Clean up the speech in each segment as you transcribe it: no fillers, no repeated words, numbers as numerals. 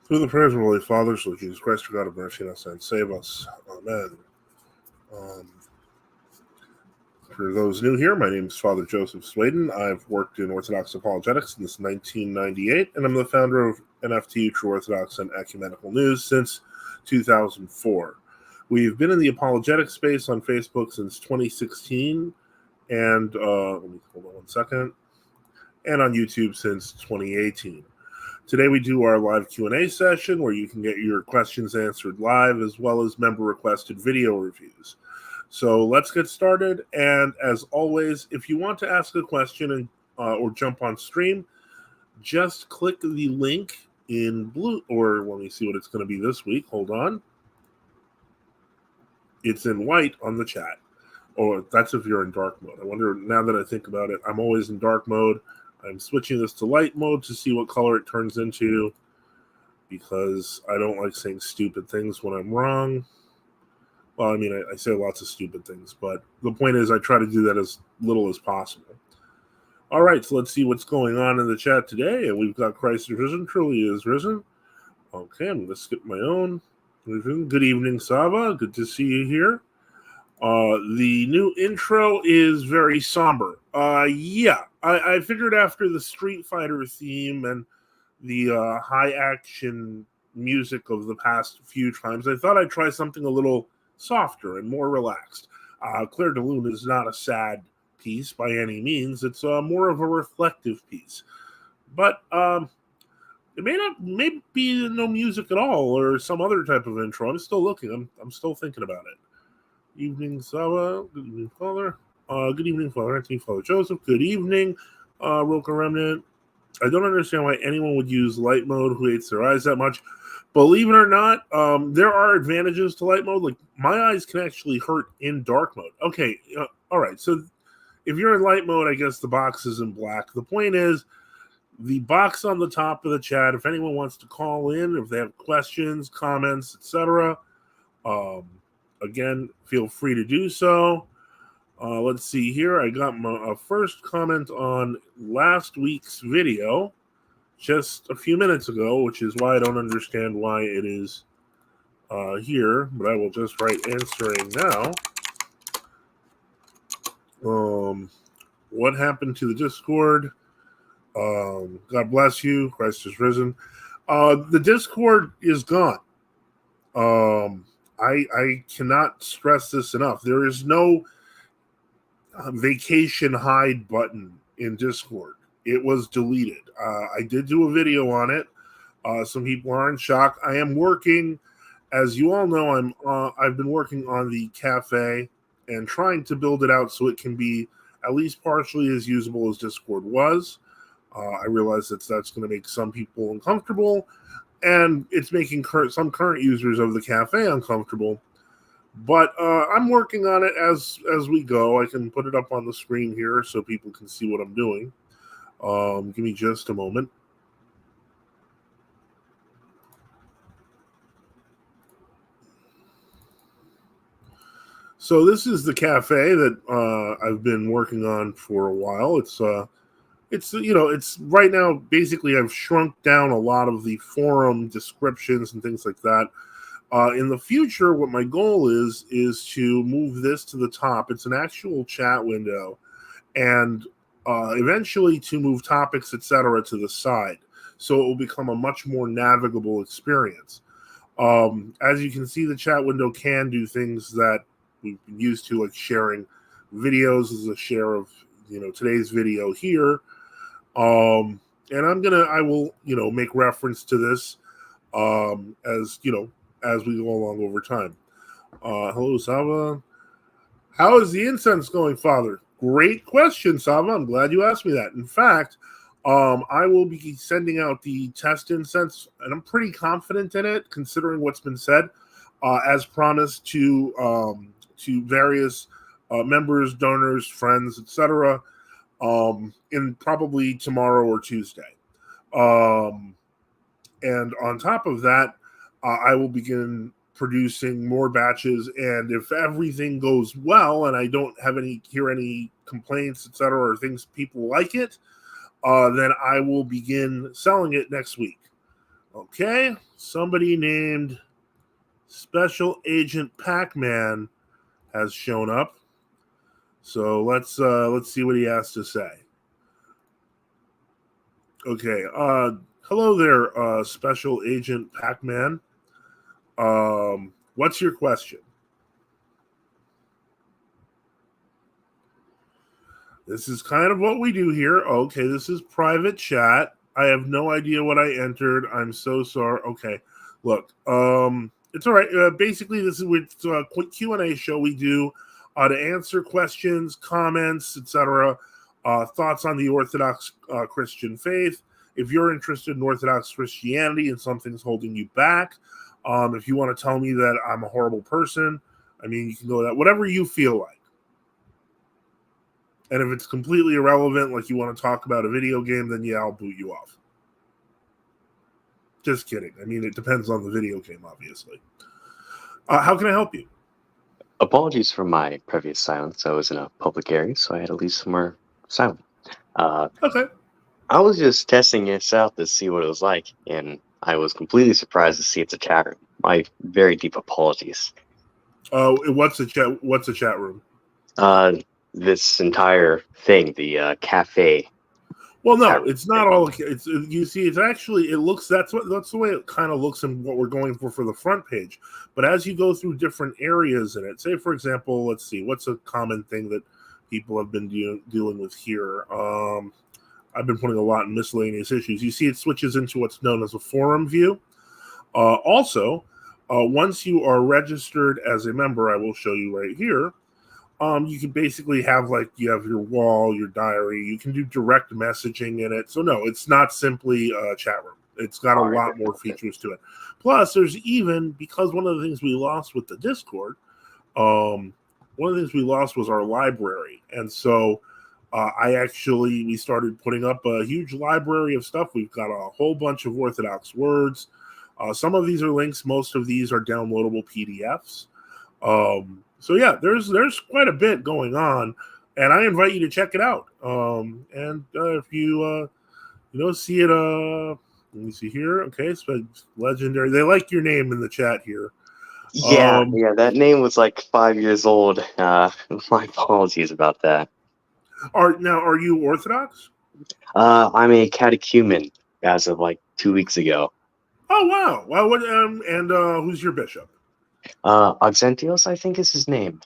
Through the prayers of Holy Fathers, Lord Jesus Christ, our God of mercy, and us and save us. Amen. Um, for those new here, my name is Father Joseph Swaden. I've worked in Orthodox apologetics since 1998, and I'm the founder of NFT, True Orthodox, and Ecumenical News since 2004. We've been in the apologetic space on Facebook since 2016, and let me hold on one second, and on YouTube since 2018. Today we do our live Q&A session where you can get your questions answered live as well as member-requested video reviews. So let's get started. And as always, if you want to ask a question and or jump on stream, just click the link in blue, or let me see what it's going to be this week. Hold on. It's in white on the chat. Or that's if you're in dark mode. I wonder, now that I think about it, I'm always in dark mode. I'm switching this to light mode to see what color it turns into because I don't like saying stupid things when I'm wrong. Well, I mean, I say lots of stupid things, but the point is I try to do that as little as possible. All right, so let's see what's going on in the chat today. And we've got Christ is risen, truly is risen. Okay, I'm going to skip my own. Good evening, Sava. Good to see you here. The new intro is very somber. I figured after the Street Fighter theme and the high action music of the past few times, I thought I'd try something a little softer and more relaxed. Claire de Lune is not a sad piece by any means. It's more of a reflective piece. But it may be no music at all or some other type of intro. I'm still looking. I'm still thinking about it. Evening, Sava. Good evening, Father. Good evening, Father Anthony, Father Joseph. Good evening, Roka Remnant. I don't understand why anyone would use light mode who hates their eyes that much. Believe it or not, there are advantages to light mode. Like, my eyes can actually hurt in dark mode. Okay, all right. So if you're in light mode, I guess the box is in black. The point is, the box on the top of the chat, if anyone wants to call in, if they have questions, comments, etc., again, feel free to do so. Let's see here. I got my first comment on last week's video just a few minutes ago, which is why I don't understand why it is here, but I will just write answering now. What happened to the Discord? God bless you. Christ is risen. The Discord is gone. I cannot stress this enough. There is no vacation hide button in Discord. It was deleted. I did do a video on it. Some people are in shock. I am working, as you all know, I've been working on the cafe and trying to build it out so it can be at least partially as usable as Discord was. I realize that's going to make some people uncomfortable, and it's making some current users of the cafe uncomfortable. But I'm working on it as we go. I can put it up on the screen here so people can see what I'm doing. Give me just a moment. So this is the cafe that I've been working on for a while. It's right now, basically I've shrunk down a lot of the forum descriptions and things like that. In the future, what my goal is to move this to the top. It's an actual chat window, and eventually to move topics, etc., to the side. So it will become a much more navigable experience. As you can see, the chat window can do things that we've been used to, like sharing videos as a share of today's video here. And I will make reference to this as we go along over time. Hello, Sava. How is the incense going, Father? Great question, Sava. I'm glad you asked me that. In fact, I will be sending out the test incense, and I'm pretty confident in it, considering what's been said, as promised to various members, donors, friends, etc., in probably tomorrow or Tuesday. And on top of that, I will begin producing more batches, and if everything goes well and I don't hear any complaints, etc., or things people like it, then I will begin selling it next week. Okay, somebody named Special Agent Pac-Man has shown up. So let's see what he has to say. Okay, hello there, Special Agent Pac-Man. What's your question? This is kind of what we do here. Okay, this is private chat. I have no idea what I entered. I'm so sorry. Okay, look, it's all right. Basically, this is a quick Q&A show we do to answer questions, comments, etc., thoughts on the Orthodox Christian faith. If you're interested in Orthodox Christianity and something's holding you back, if you want to tell me that I'm a horrible person, I mean, you can go that whatever you feel like. And if it's completely irrelevant, like you want to talk about a video game, then yeah, I'll boot you off. Just kidding. I mean, it depends on the video game, obviously. How can I help you? Apologies for my previous silence. I was in a public area, so I had to leave somewhere silent. Okay. I was just testing this out to see what it was like, and I was completely surprised to see it's a chat room. My very deep apologies. What's a chat room? This entire thing, the cafe. Well, no, it's not all. It's you see, it's actually it looks that's the way it kind of looks in what we're going for the front page. But as you go through different areas in it, say for example, let's see, what's a common thing that people have been dealing with here. I've been putting a lot in miscellaneous issues. You see, it switches into what's known as a forum view. Also, once you are registered as a member, I will show you right here. You can basically have you have your wall, your diary. You can do direct messaging in it. So no, it's not simply a chat room. It's got a lot more features to it. Plus, there's even, because one of the things we lost with the Discord, one of the things we lost was our library, and so we started putting up a huge library of stuff. We've got a whole bunch of Orthodox words. Some of these are links. Most of these are downloadable PDFs. So yeah, there's quite a bit going on, and I invite you to check it out. If you see it, let me see here. Okay, so legendary. They like your name in the chat here. Yeah, that name was like 5 years old. My apologies about that. Are you Orthodox? I'm a catechumen as of like 2 weeks ago. Oh wow! Well, who's your bishop? Auxentios, I think is his name.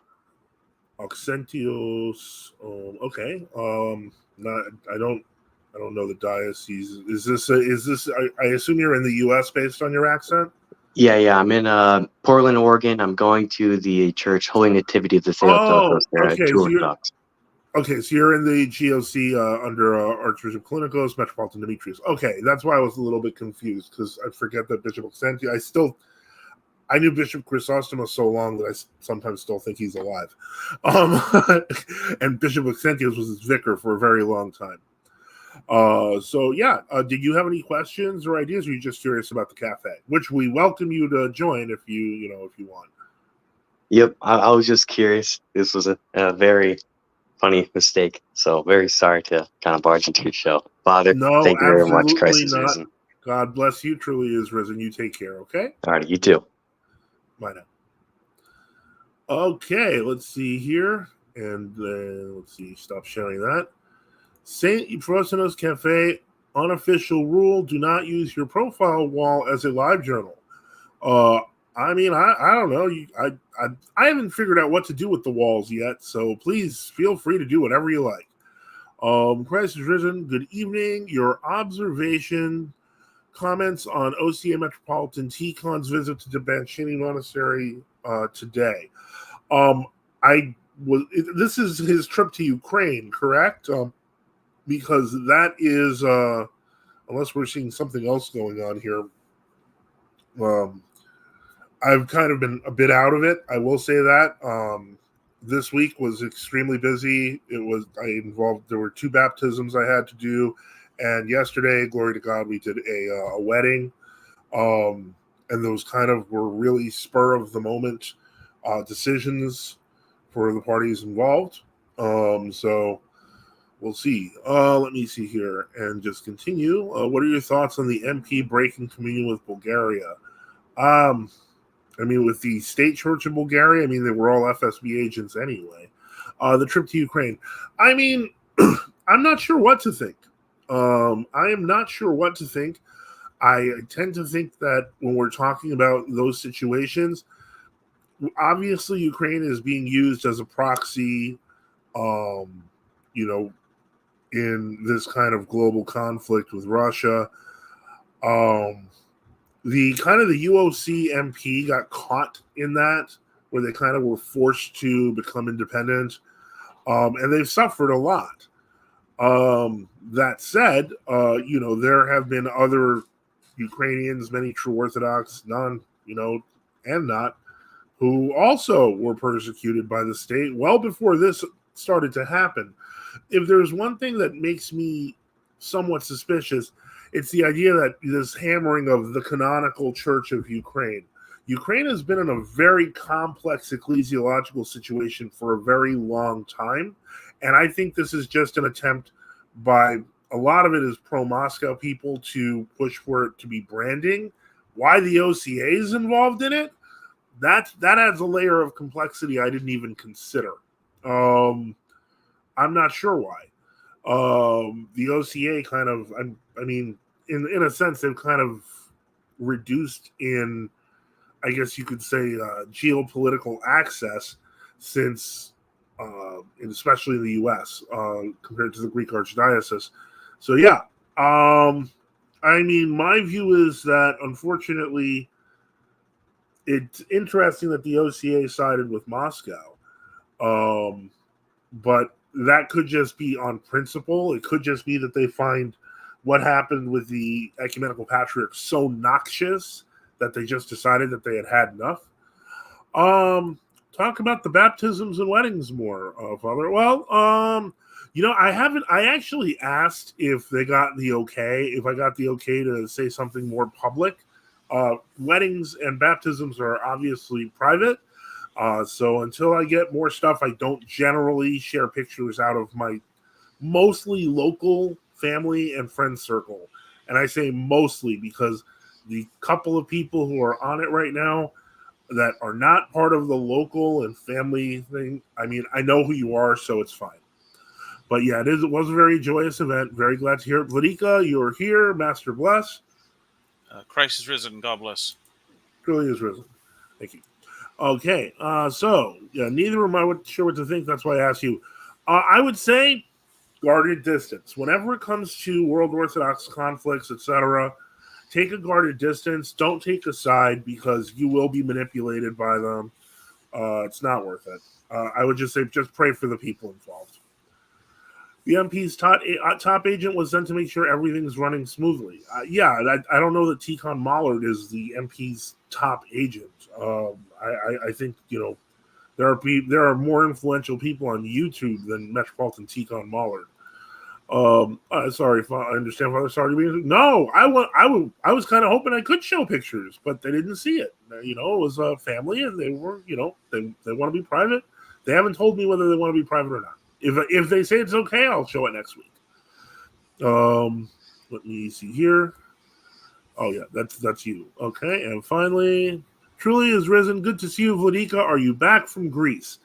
Auxentios. Okay. I don't know the diocese. Is this? I assume you're in the U.S. based on your accent. Yeah. I'm in Portland, Oregon. I'm going to the church Holy Nativity of the Theotokos there at Orthodox. Okay, so you're in the GOC under Archbishop Klinikos, Metropolitan Demetrius. Okay, that's why I was a little bit confused, because I forget that Bishop Auxentius. I knew Bishop Chrysostomos so long that I sometimes still think he's alive. And Bishop Auxentius was his vicar for a very long time. Did you have any questions or ideas, or are you just curious about the cafe? Which we welcome you to join if you want. Yep, I was just curious. This was a very funny mistake, so very sorry to kind of barge into your show. Father, no, thank you very much. Christ is risen. God bless you. Truly is risen. You take care, okay? All right, you too. Bye now. Okay, let's see here. And then, let's see, stop sharing that. St. Euphrosinos Cafe, unofficial rule, do not use your profile wall as a live journal. I don't know. I haven't figured out what to do with the walls yet, so please feel free to do whatever you like. Christ is risen. Good evening. Your observation, comments on OCA Metropolitan Tikhon's visit to the Banshini Monastery today. This is his trip to Ukraine, correct? Because that is, unless we're seeing something else going on here, I've kind of been a bit out of it. I will say that. This week was extremely busy. There were 2 baptisms I had to do. And yesterday, glory to God, we did a wedding. And those kind of were really spur of the moment decisions for the parties involved. So we'll see. Let me see here and just continue. What are your thoughts on the MP breaking communion with Bulgaria? I mean, with the state church of Bulgaria, I mean, they were all FSB agents anyway. The trip to Ukraine. I mean, I'm not sure what to think. I am not sure what to think. I tend to think that when we're talking about those situations, obviously Ukraine is being used as a proxy, you know, in this kind of global conflict with Russia. The kind of the UOC MP got caught in that, where they kind of were forced to become independent, and they've suffered a lot. That said, there have been other Ukrainians, many true Orthodox, none, and not, who also were persecuted by the state well before this started to happen. If there's one thing that makes me somewhat suspicious, it's the idea that this hammering of the canonical Church of Ukraine. Ukraine has been in a very complex ecclesiological situation for a very long time. And I think this is just an attempt by a lot of it is pro-Moscow people to push for it to be branding. Why the OCA is involved in it, that adds a layer of complexity I didn't even consider. I'm not sure why. The OCA kind of, I mean, in a sense, they've kind of reduced in, I guess you could say, geopolitical access since, especially in the U.S., compared to the Greek Archdiocese. So, yeah. I mean, my view is that, unfortunately, it's interesting that the OCA sided with Moscow. But that could just be on principle. It could just be that they find what happened with the ecumenical patriarch so noxious that they just decided that they had enough. Talk about the baptisms and weddings more, Father. Well, I actually asked if they got the okay, if I got the okay to say something more public. Weddings and baptisms are obviously private. So until I get more stuff, I don't generally share pictures out of my mostly local family and friend circle. And I say mostly because the couple of people who are on it right now that are not part of the local and family thing, I mean, I know who you are, so it's fine. But yeah, it was a very joyous event. Very glad to hear it. Vladika, you're here. Master bless. Christ is risen. God bless. Truly is risen. Thank you. Okay, so yeah, neither am I sure what to think. That's why I asked you. I would say guarded distance. Whenever it comes to World Orthodox conflicts, etc., take a guarded distance. Don't take a side because you will be manipulated by them. It's not worth it. I would just say just pray for the people involved. The MP's top agent was sent to make sure everything's running smoothly. I don't know that Tikhon Mollard is the MP's top agent. I think there are more influential people on YouTube than Metropolitan Tikhon Mollard. Sorry, I understand. Father, sorry to be. No, I was kind of hoping I could show pictures, but they didn't see it. It was a family, and they were, they want to be private. They haven't told me whether they want to be private or not. If they say it's okay, I'll show it next week. Let me see here. Oh yeah, that's you. Okay, and finally, truly is risen. Good to see you, Vladika. Are you back from Greece?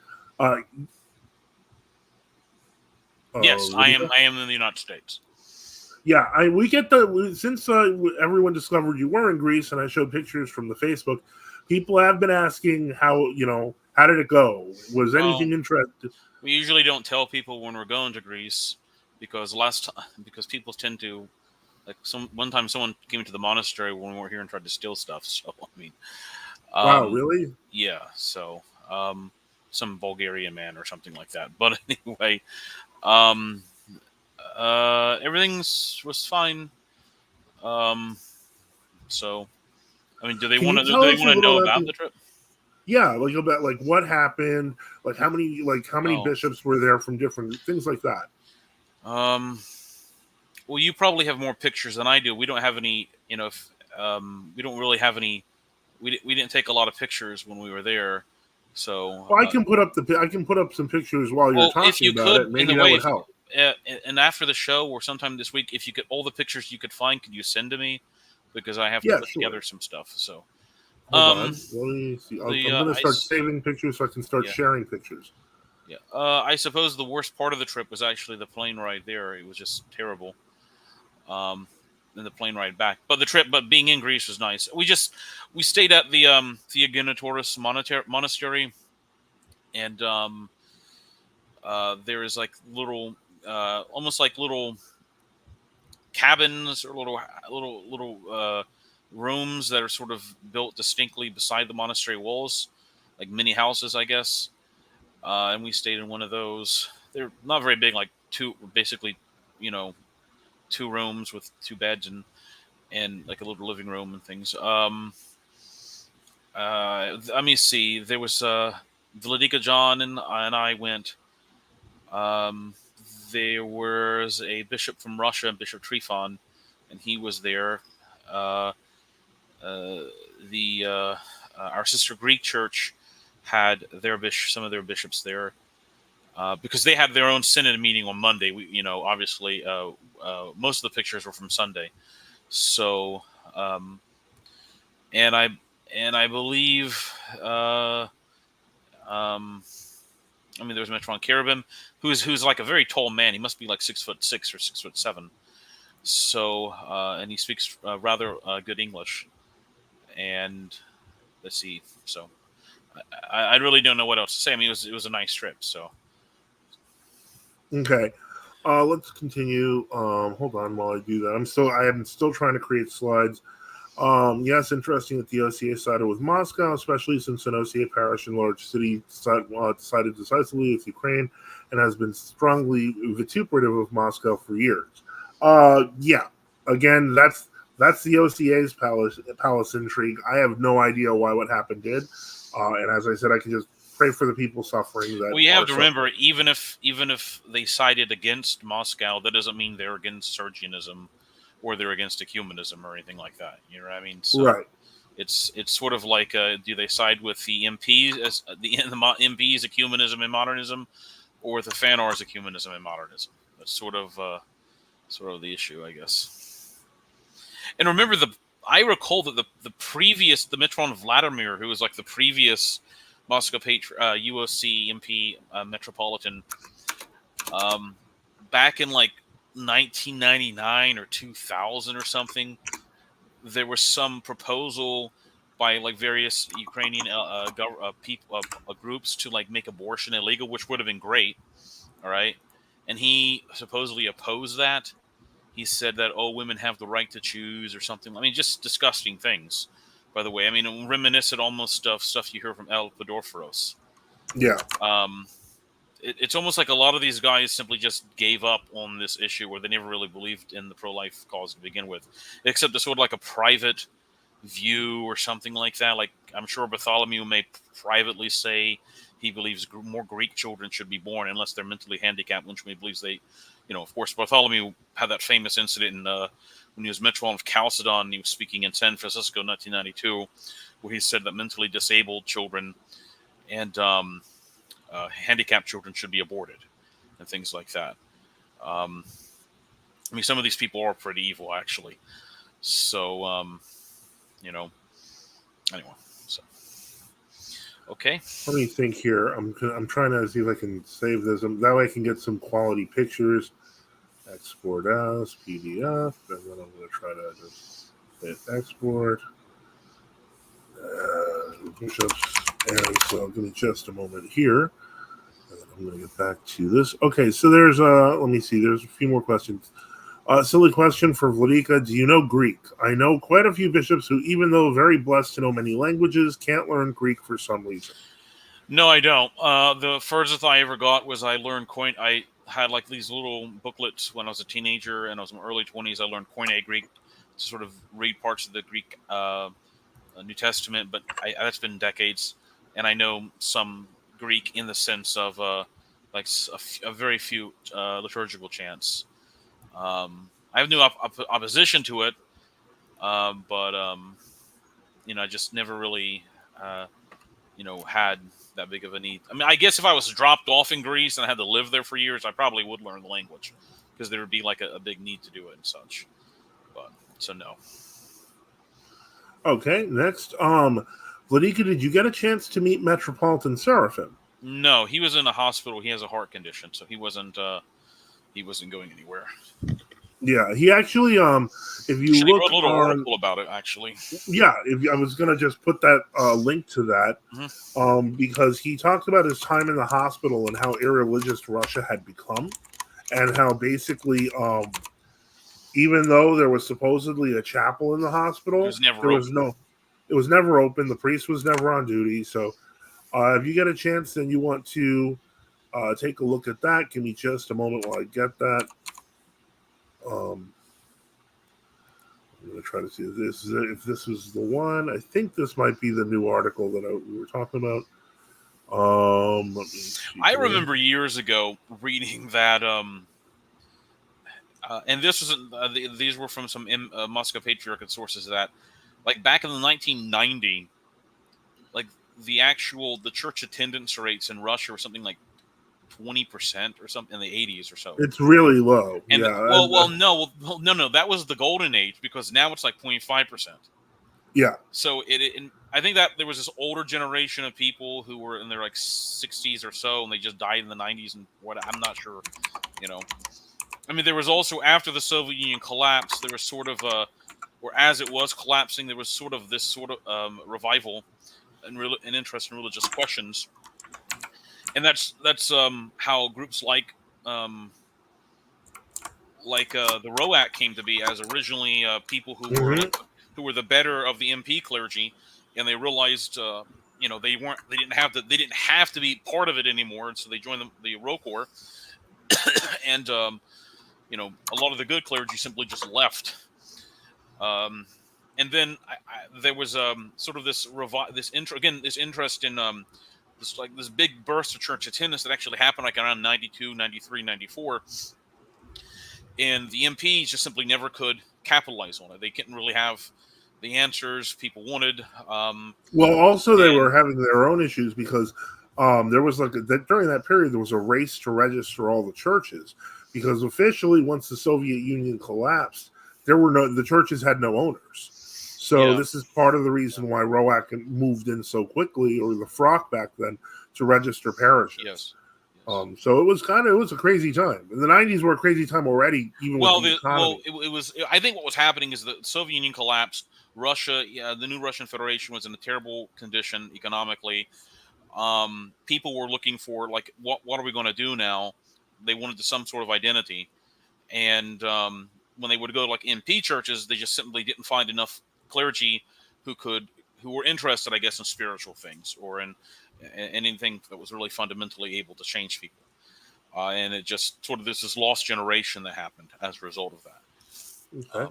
Yes, I am. I am in the United States. Yeah, we get since everyone discovered you were in Greece, and I showed pictures from the Facebook. People have been asking how did it go? Was anything interesting? We usually don't tell people when we're going to Greece because people tend to one time someone came to the monastery when we were here and tried to steal stuff. So I mean, wow, really? Yeah. So some Bulgarian man or something like that. But anyway, everything was fine. So I mean, do they want to know about the trip? Yeah, about what happened, how many bishops were there from different things like that. Well, you probably have more pictures than I do. We don't have any. We don't really have any. We didn't take a lot of pictures when we were there. So I can put up some pictures while you're talking about it. Maybe that would help. and after the show or sometime this week, if you could, all the pictures you could find, could you send to me? Because I have to Yeah, put sure. together some stuff. So, Hold on. Let me see. I'm the going to start saving pictures so I can start yeah. sharing pictures. Yeah. I suppose the worst part of the trip was actually the plane ride there. It was just terrible. And the plane ride back. But being in Greece was nice. We stayed at the Theogenetoris monastery, and there is like little, almost like little cabins or little rooms that are sort of built distinctly beside the monastery walls, like mini houses, I guess. And we stayed in one of those. They're not very big, like basically, you know, 2 rooms with 2 beds and like a little living room and things. Let me see. There was Vladika John and I went. Um, there was a bishop from Russia, Bishop Trifon, and he was there. Uh, the Our sister Greek church had some of their bishops there. Because they had their own synod meeting on Monday. Obviously, most of the pictures were from Sunday. So, and I believe, there was Metron Carabin, who's like a very tall man. He must be like 6'6" or 6'7". So, and he speaks rather good English. And let's see. So, I really don't know what else to say. I mean, it was a nice trip. So. Okay. Let's continue. Hold on while I do that. I am still trying to create slides. Yes, interesting that the OCA sided with Moscow, especially since an OCA parish in large city sided decisively with Ukraine and has been strongly vituperative of Moscow for years. Yeah, again, that's the OCA's palace intrigue. I have no idea why what happened did, and as I said, I can just pray for the people suffering. That we have to suffering. remember, even if they sided against Moscow, that doesn't mean they're against Sergianism or they're against ecumenism or anything like that. You know what I mean? So right. It's sort of like, do they side with the MPs as the MPs ecumenism and modernism, or the Fanars ecumenism and modernism? That's sort of the issue, I guess. And remember, I recall that the Metron Vladimir, who was like the previous Moscow UOC MP metropolitan, back in like 1999 or 2000 or something, there was some proposal by like various Ukrainian groups to like make abortion illegal, which would have been great. All right. And he supposedly opposed that. He said that, women have the right to choose or something. I mean, just disgusting things, by the way. I mean, reminiscent almost of stuff you hear from El Podorferos. Yeah. It's almost like a lot of these guys simply just gave up on this issue, where they never really believed in the pro-life cause to begin with, except as sort of like a private view or something like that. Like, I'm sure Bartholomew may privately say he believes more Greek children should be born unless they're mentally handicapped, which he believes they, of course, Bartholomew had that famous incident when he was Metron of Chalcedon, and he was speaking in San Francisco in 1992, where he said that mentally disabled children and handicapped children should be aborted and things like that. I mean, some of these people are pretty evil, actually. So, anyway, so. Okay. Let me think here. I'm trying to see if I can save this. That way I can get some quality pictures. Export as PDF. And then I'm going to try to just hit export. Bishops. And so give me just a moment here. And then I'm going to get back to this. Okay, so there's let me see. There's a few more questions. Silly question for Vladika. Do you know Greek? I know quite a few bishops who, even though very blessed to know many languages, can't learn Greek for some reason. No, I don't. The furthest I ever got was I learned I had like these little booklets when I was a teenager and I was in my early 20s. I learned Koine Greek to sort of read parts of the Greek New Testament, but that's been decades. And I know some Greek in the sense of like a very few liturgical chants. I have no opposition to it, but I just never really had that big of a need. I mean, I guess if I was dropped off in Greece and I had to live there for years, I probably would learn the language because there would be like a big need to do it and such. But so no. Okay, next, Vladika, did you get a chance to meet Metropolitan Seraphim? No, he was in a hospital. He has a heart condition, so he wasn't going anywhere. Yeah, he actually, if you He look wrote a little on, article about it, actually. yeah, I was gonna just put that link to that, because he talked about his time in the hospital and how irreligious Russia had become, and how basically, even though there was supposedly a chapel in the hospital, It was never open. The priest was never on duty. So, if you get a chance and you want to take a look at that, give me just a moment while I get that. I'm going to try to see if this was the one. I think this might be the new article that we were talking about. Let me see I here. remember years ago reading that, and this wasn't. These were from some Moscow Patriarchate sources that, like back in the 1990, like the church attendance rates in Russia were something like 20% or something in the 80s or so. It's really low. And yeah. No, that was the golden age because now it's like 0.5%. Yeah. So I think that there was this older generation of people who were in their like 60s or so, and they just died in the 90s and what I'm not sure, I mean, there was also after the Soviet Union collapsed, there was sort of or as it was collapsing, there was sort of this sort of revival and interest in religious questions. And that's how groups like the ROAC came to be, as originally people who were the better of the MP clergy, and they realized they didn't have to be part of it anymore, and so they joined the ROCOR, and a lot of the good clergy simply just left. And then there was sort of this interest in this big burst of church attendance that actually happened like around 92, 93, 94. And the MPs just simply never could capitalize on it. They couldn't really have the answers people wanted. They were having their own issues because there was during that period, there was a race to register all the churches because officially once the Soviet Union collapsed, the churches had no owners. So this is part of the reason why ROAC moved in so quickly, or the FROC back then, to register parishes. Yes. So it was a crazy time. And the 90s were a crazy time already, even with the economy. It was. I think what was happening is the Soviet Union collapsed. Russia, the new Russian Federation was in a terrible condition economically. People were looking for what are we going to do now? They wanted some sort of identity, and when they would go to MP churches, they just simply didn't find enough clergy who were interested, I guess, in spiritual things or in anything that was really fundamentally able to change people. And it just sort of this lost generation that happened as a result of that. Okay.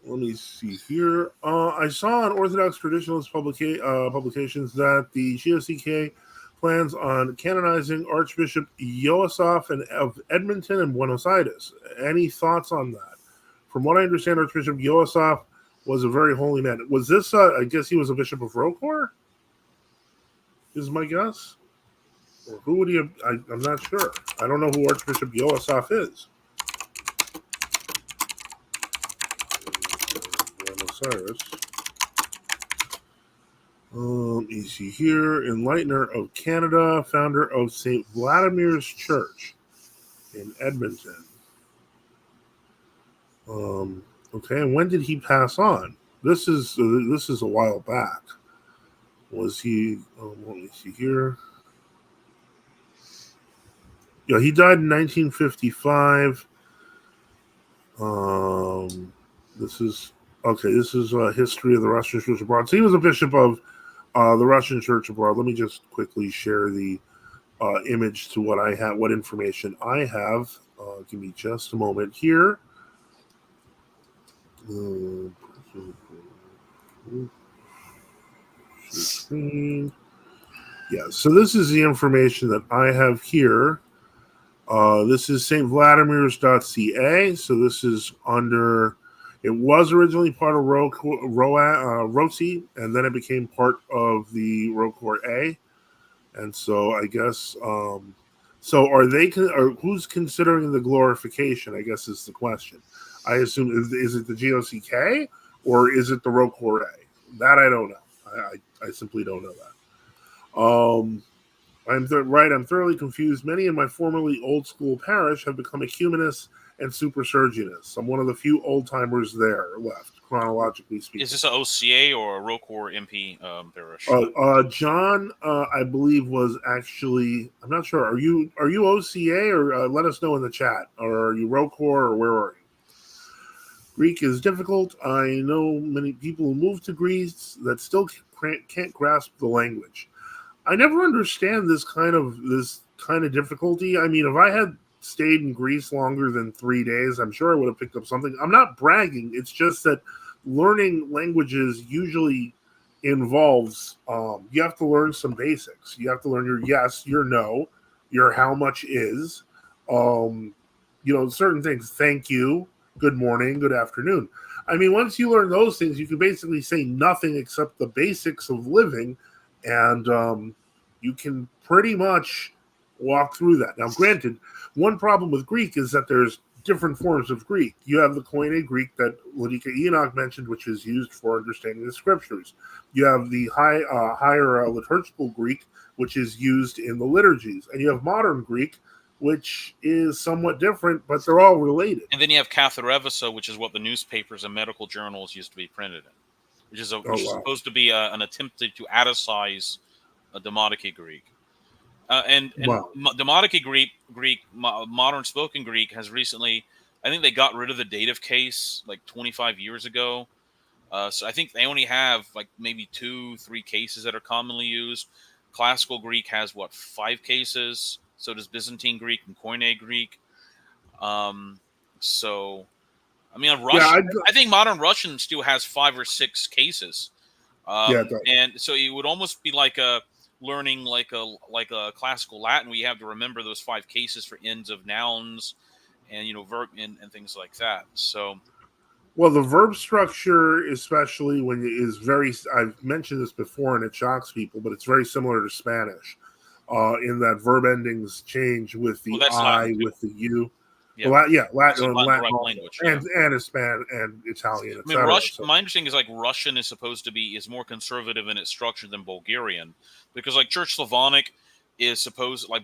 Let me see here. I saw on Orthodox Traditionalist publications that the GOCK plans on canonizing Archbishop Yoasov of Edmonton and Buenos Aires. Any thoughts on that? From what I understand, Archbishop Yoasov was a very holy man. Was this, I guess he was a bishop of ROCOR? Is my guess? Or who would he have? I'm not sure. I don't know who Archbishop Yoasov is. Buenos Aires. Let me see here. Enlightener of Canada, founder of St. Vladimir's Church in Edmonton. Okay, and when did he pass on? This is a while back. Was he? Let me see here. Yeah, he died in 1955. This is history of the Russian Church abroad. So he was a bishop of the Russian Church abroad. Let me just quickly share the image to what information I have. Give me just a moment here. Yeah, so this is the information that I have here. This is St. Vladimir's.ca. So this is under It was originally part of Roti, and then it became part of the Rocor A. And so I guess, so are they, or who's considering the glorification, I guess is the question. I assume, is it the GOCK or is it the Rocor A? That I don't know. I simply don't know that. I'm thoroughly confused. Many in my formerly old school parish have become ecumenists and supersurgionists. I'm one of the few old timers there left, chronologically speaking. Is this an OCA or a Rocor MP parish? John, I believe, was actually. I'm not sure. Are you OCA or let us know in the chat, or are you Rocor or where are you? Greek is difficult. I know many people who move to Greece that still can't grasp the language. I never understand this kind of difficulty. I mean, if I had stayed in Greece longer than 3 days, I'm sure I would have picked up something. I'm not bragging. It's just that learning languages usually involves you have to learn some basics. You have to learn your yes, your no, your how much is, certain things. Thank you, good morning, good afternoon. I mean, once you learn those things, you can basically say nothing except the basics of living, and you can pretty much walk through that. Now, granted, one problem with Greek is that there's different forms of Greek. You have the Koine Greek that Ladika Enoch mentioned, which is used for understanding the scriptures. You have the higher liturgical Greek, which is used in the liturgies. And you have modern Greek, which is somewhat different, but they're all related. And then you have Katharevousa, which is what the newspapers and medical journals used to be printed in, which is supposed to be an attempt to Atticize a Demotic Greek. Demotic Greek, modern spoken Greek has recently, I think they got rid of the dative case like 25 years ago. So I think they only have like maybe 2-3 cases that are commonly used. Classical Greek has 5 cases. So does Byzantine Greek and Koine Greek. So I mean, Russian. I think modern Russian still has 5 or 6 cases. And so it would almost be like learning like a classical Latin, where you have to remember those 5 cases for ends of nouns and verb and things like that. So, well, the verb structure, especially is very. I've mentioned this before, and it shocks people, but it's very similar to Spanish, in that verb endings change with the I, with the U. Yeah, Latin language, and Spanish and Italian. I mean, Russian. My understanding is like Russian is more conservative in its structure than Bulgarian, because like Church Slavonic is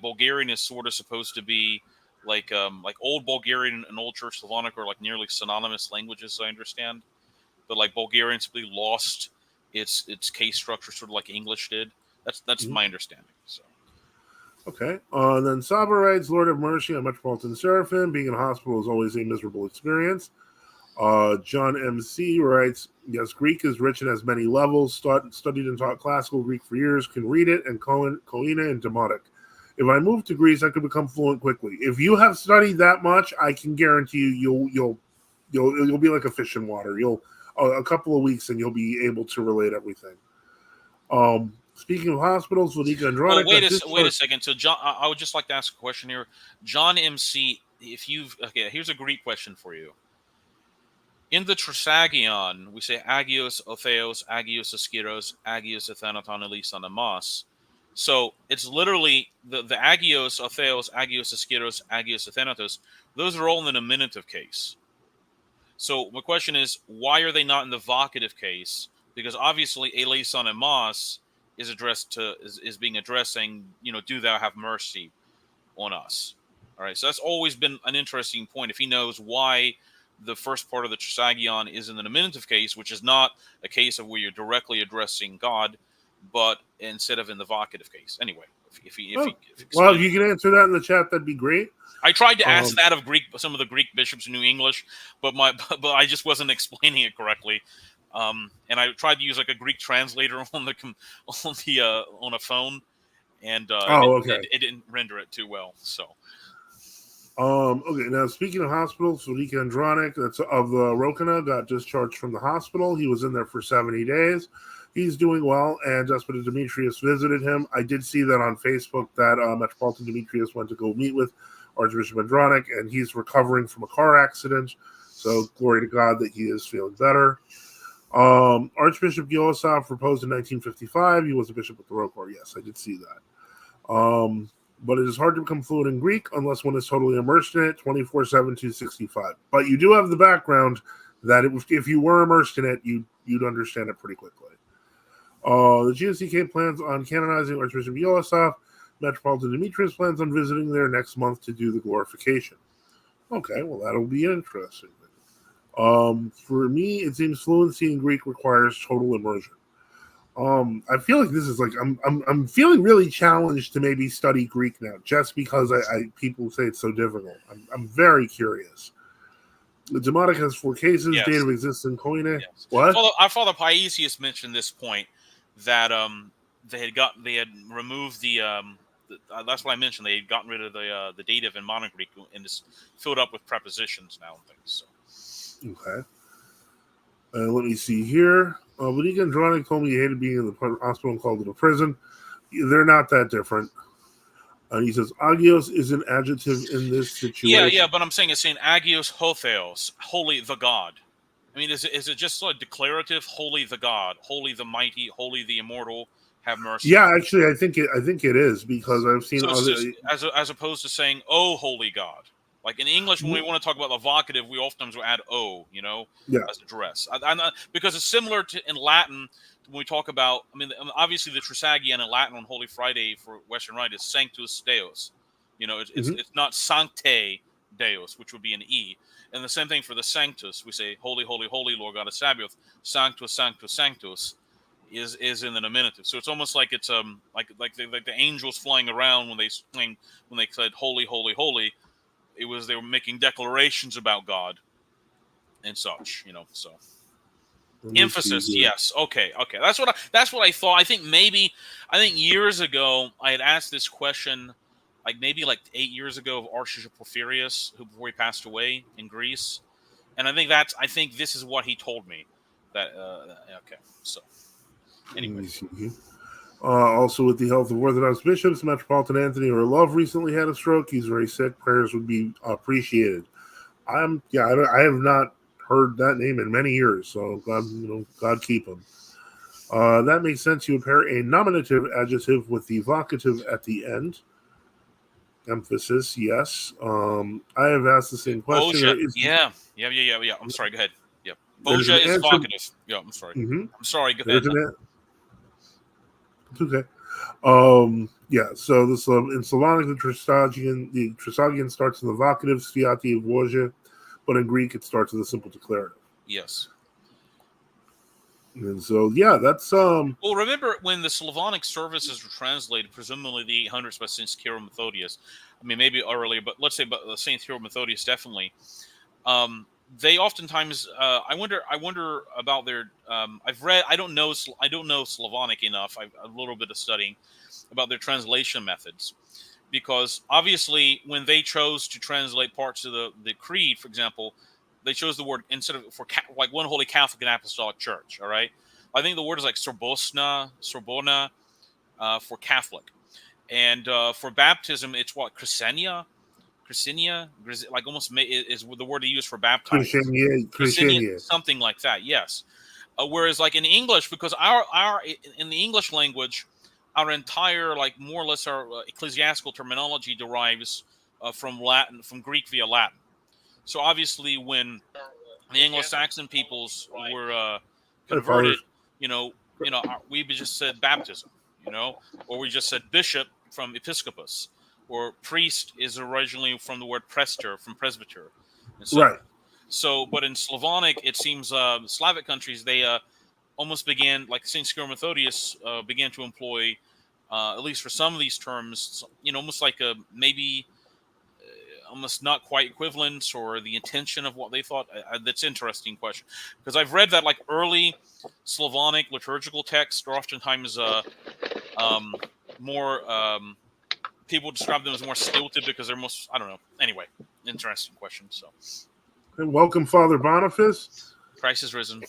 Bulgarian is sort of supposed to be like Old Bulgarian and Old Church Slavonic are like nearly synonymous languages, I understand, but like Bulgarian simply lost its case structure, sort of like English did. That's my understanding. So. Okay. Then Saba writes, Lord have mercy on Metropolitan Seraphim. Being in a hospital is always a miserable experience. John MC writes, yes, Greek is rich and has many levels. Studied and taught classical Greek for years. Can read it and Koine and Demotic. If I move to Greece, I could become fluent quickly. If you have studied that much, I can guarantee you'll be like a fish in water. A couple of weeks and you'll be able to relate everything. Speaking of hospitals, Ladika Andronik. Wait a second. So, John, I would just like to ask a question here. John MC, here's a Greek question for you. In the Trisagion, we say Agios Otheos, Agios Askiros, Agios Athanaton Elisan Amas. So it's literally the Agios Otheos, Agios Askiros, Agios Athanatos. Those are all in the nominative case. So my question is, why are they not in the vocative case? Because obviously, Elisan Amas is being addressed saying, do thou have mercy on us. All right. So that's always been an interesting point. If he knows why the first part of the Trisagion is in the nominative case, which is not a case of where you're directly addressing God, but instead of in the vocative case. Anyway, if you can answer that in the chat, that'd be great. I tried to ask that of some of the Greek bishops who knew English, but I just wasn't explaining it correctly. And I tried to use like a Greek translator on a phone, and it didn't render it too well. So, okay. Now, speaking of hospitals, Ladika Andronik, that's of the Rokana, got discharged from the hospital. He was in there for 70 days. He's doing well, and Despota Demetrius visited him. I did see that on Facebook that Metropolitan Demetrius went to go meet with Archbishop Andronik, and he's recovering from a car accident. So glory to God that he is feeling better. Archbishop Yosef proposed in 1955. He was a bishop with the Rokor. Yes, I did see that. But it is hard to become fluent in Greek unless one is totally immersed in it 24/7, 265. But you do have the background that if you were immersed in it, you'd understand it pretty quickly. The GNCK plans on canonizing Archbishop Yosef. Metropolitan Demetrius plans on visiting there next month to do the glorification. Okay, well, that'll be interesting. For me, it seems fluency in Greek requires total immersion. I feel like this is like I'm feeling really challenged to maybe study Greek now, just because people say it's so difficult. I'm very curious. The demonic has 4 cases. Yes. Date of existence in Koine. Yes. What? Our Father Paisius mentioned this point that they had removed the that's what I mentioned. They had gotten rid of the dative in modern Greek and just filled up with prepositions now and things. So. Okay. Let me see here. Bonica and Dronic told me he hated being in the hospital and called it a prison. They're not that different. And he says, agios is an adjective in this situation. Yeah, but I'm saying it's saying agios hotheos, holy the God. I mean, is it just like declarative, holy the God, holy the mighty, holy the immortal, have mercy? Yeah, actually, I think it is, because I've seen as opposed to saying, oh, holy God. Like in English, when we want to talk about the vocative, we oftentimes will add "o," as address. Because it's similar to in Latin when we talk about. I mean, obviously the Trisagion in Latin on Holy Friday for Western Rite is Sanctus Deus. It's not Sancte Deus, which would be an E. And the same thing for the Sanctus. We say, "Holy, holy, holy, Lord God of Sabaoth." Sanctus, Sanctus, Sanctus is in the nominative. So it's almost like it's like the angels flying around when they said, "Holy, holy, holy." They were making declarations about God and such, So emphasis, yes, okay. That's what I thought. I think years ago I had asked this question, maybe 8 years ago, of Archbishop Porphyrius, before he passed away in Greece, and I think this is what he told me. That okay, so anyway. Also, with the health of Orthodox bishops, Metropolitan Anthony Orlov recently had a stroke. He's very sick. Prayers would be appreciated. I have not heard that name in many years, so God keep him. That makes sense. You would pair a nominative adjective with the vocative at the end. Emphasis, yes. I have asked the same question. Boja, yeah. I'm sorry. Go ahead. Yeah, Boja is vocative. Yeah, I'm sorry. Mm-hmm. I'm sorry. Go ahead. It's okay. So this in Slavonic, the Trisagion starts in the vocative, sviati voja, but in Greek it starts with a simple declarative. Yes. And so that's Well, remember when the Slavonic services were translated, presumably the 800s by Saint Cyril Methodius. I mean, maybe earlier, but let's say Saint Cyril Methodius definitely. They oftentimes, I wonder about their. I've read. I don't know Slavonic enough. A little bit of studying about their translation methods, because obviously when they chose to translate parts of the creed, for example, they chose the word instead of for like one Holy Catholic and Apostolic Church. All right, I think the word is like Sorbona for Catholic, and for baptism it's what Crescenia, like almost is the word they use for baptizing. Crescenia, something like that. Yes. Whereas, like in English, because our in the English language, our entire more or less our ecclesiastical terminology derives from Greek via Latin. So obviously, when the Anglo-Saxon peoples were converted, we just said baptism, or we just said bishop from episcopus. Or priest is originally from the word prester, from presbyter. Right. So, but in Slavonic, it seems Slavic countries, they almost began, like St. Cyril Methodius began to employ, at least for some of these terms, almost like maybe almost not quite equivalence or the intention of what they thought. That's an interesting question. Because I've read that early Slavonic liturgical texts are oftentimes more... people describe them as more stilted because they're most, I don't know. Anyway, interesting question. So, and welcome, Father Boniface. Christ is risen.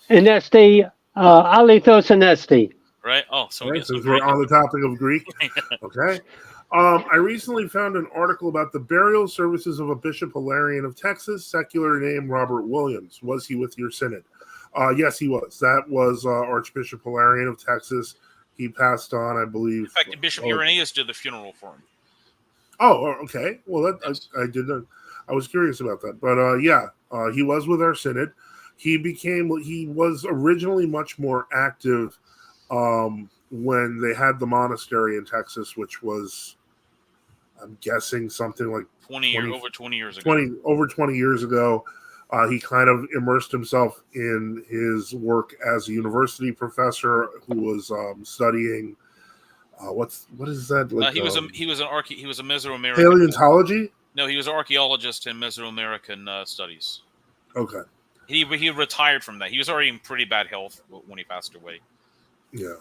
Anesti, alithos anesti. Right. Oh, so since we're on the topic of Greek, okay. I recently found an article about the burial services of a Bishop Hilarion of Texas, secular name Robert Williams. Was he with your synod? Yes, he was. That was Archbishop Hilarion of Texas. He passed on, I believe. In fact, Bishop Irenaeus did the funeral for him. Oh, okay. Well, Yes. I didn't. I was curious about that, but he was with our synod. He was originally much more active when they had the monastery in Texas, which was, I'm guessing, something like over 20 years ago. Over 20 years ago. He kind of immersed himself in his work as a university professor who was studying. What is that? Like, he was a Mesoamerican paleontology. No, he was an archaeologist in Mesoamerican studies. Okay. He retired from that. He was already in pretty bad health when he passed away. Yeah.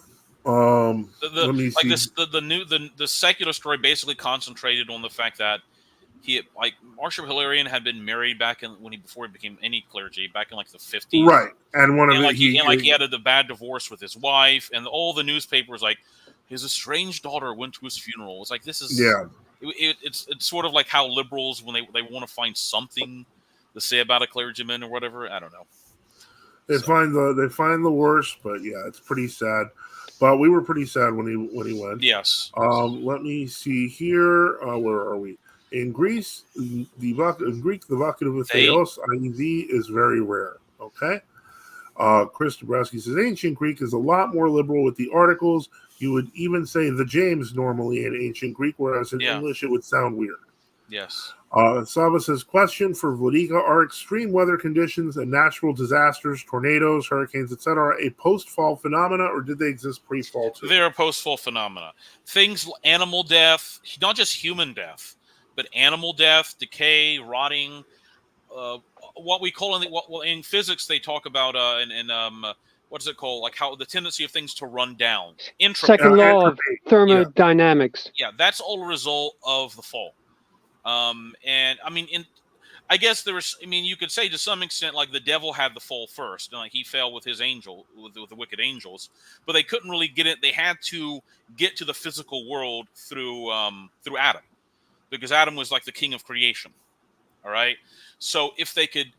Let me see. The secular story basically concentrated on the fact that Archbishop Hilarion had been married back before he became any clergy back in like the 50s. Right. And he had a bad divorce with his wife, and all the newspapers his estranged daughter went to his funeral. It's like, this is it's sort of like how liberals, when they want to find something to say about a clergyman or whatever, I don't know. They find the worst, but yeah, it's pretty sad. But we were pretty sad when he went. Yes. Let me see here. Where are we? In Greece, the vocative of theos, i.e. thee, is very rare. Okay. Chris Dabrowski says ancient Greek is a lot more liberal with the articles. You would even say the James normally in ancient Greek, whereas in English it would sound weird. Yes. Sava says, question for Vladika, are extreme weather conditions and natural disasters, tornadoes, hurricanes, etc., a post-fall phenomena, or did they exist pre-fall too? They're a post-fall phenomena. Things, animal death, not just human death, but animal death, decay, rotting, what we call in physics they talk about what is it called? Like how the tendency of things to run down. Entropy. Second law of thermodynamics. Yeah, that's all a result of the fall. And I mean, I guess you could say to some extent, like the devil had the fall first, and like he fell with his angel, with the wicked angels, but they couldn't really get it. They had to get to the physical world through Adam, because Adam was like the king of creation. All right. So if they could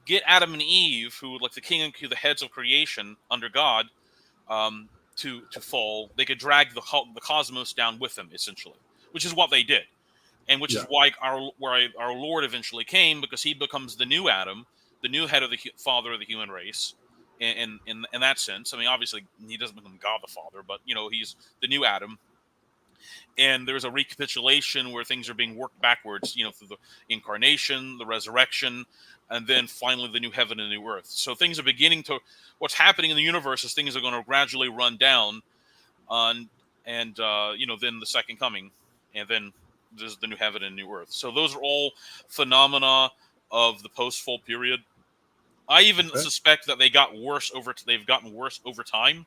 get Adam and Eve, who like the heads of creation under God, to fall, they could drag the cosmos down with them, essentially, which is what they did. And which is why our Lord eventually came, because he becomes the new Adam, the new head of the father of the human race. In that sense, I mean, obviously he doesn't become God the Father, but he's the new Adam. And there's a recapitulation where things are being worked backwards, through the incarnation, the resurrection, and then finally the new heaven and new earth. So things are beginning to. What's happening in the universe is things are going to gradually run down, then the second coming, and then there's the new heaven and new earth. So those are all phenomena of the post-fall period. I even suspect that they've gotten worse over time.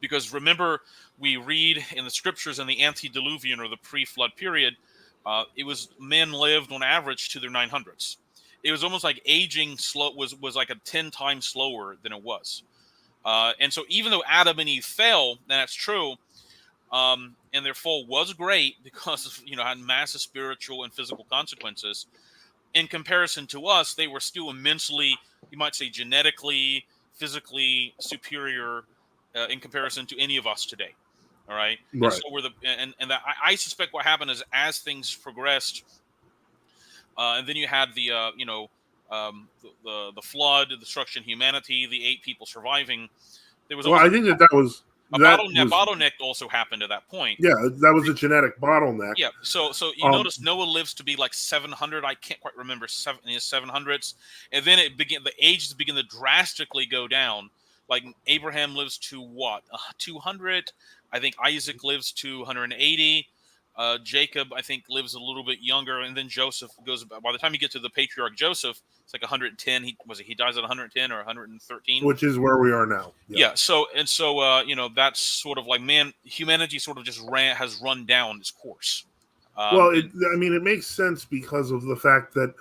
Because remember, we read in the scriptures in the antediluvian or the pre-flood period, it was men lived on average to their 900s. It was almost like aging slow was like a 10 times slower than it was. And so even though Adam and Eve fell, and that's true, and their fall was great because of, had massive spiritual and physical consequences. In comparison to us, they were still immensely, you might say, genetically, physically superior in comparison to any of us today. All right. And so I suspect what happened is as things progressed, and then you had the flood, the destruction of humanity, the 8 people surviving. There was I think that was. Bottleneck also happened at that point. Yeah, that was a genetic bottleneck. Yeah, so you notice Noah lives to be like 700. I can't quite remember in his 700s, and then the ages begin to drastically go down. Like Abraham lives to 200. I think Isaac lives to 180. Jacob, I think, lives a little bit younger, and then Joseph goes. By the time you get to the patriarch Joseph, it's like 110. He dies at 110 or 113, which is where we are now. Yeah. So that's sort of like humanity sort of just has run down its course. It makes sense because of the fact that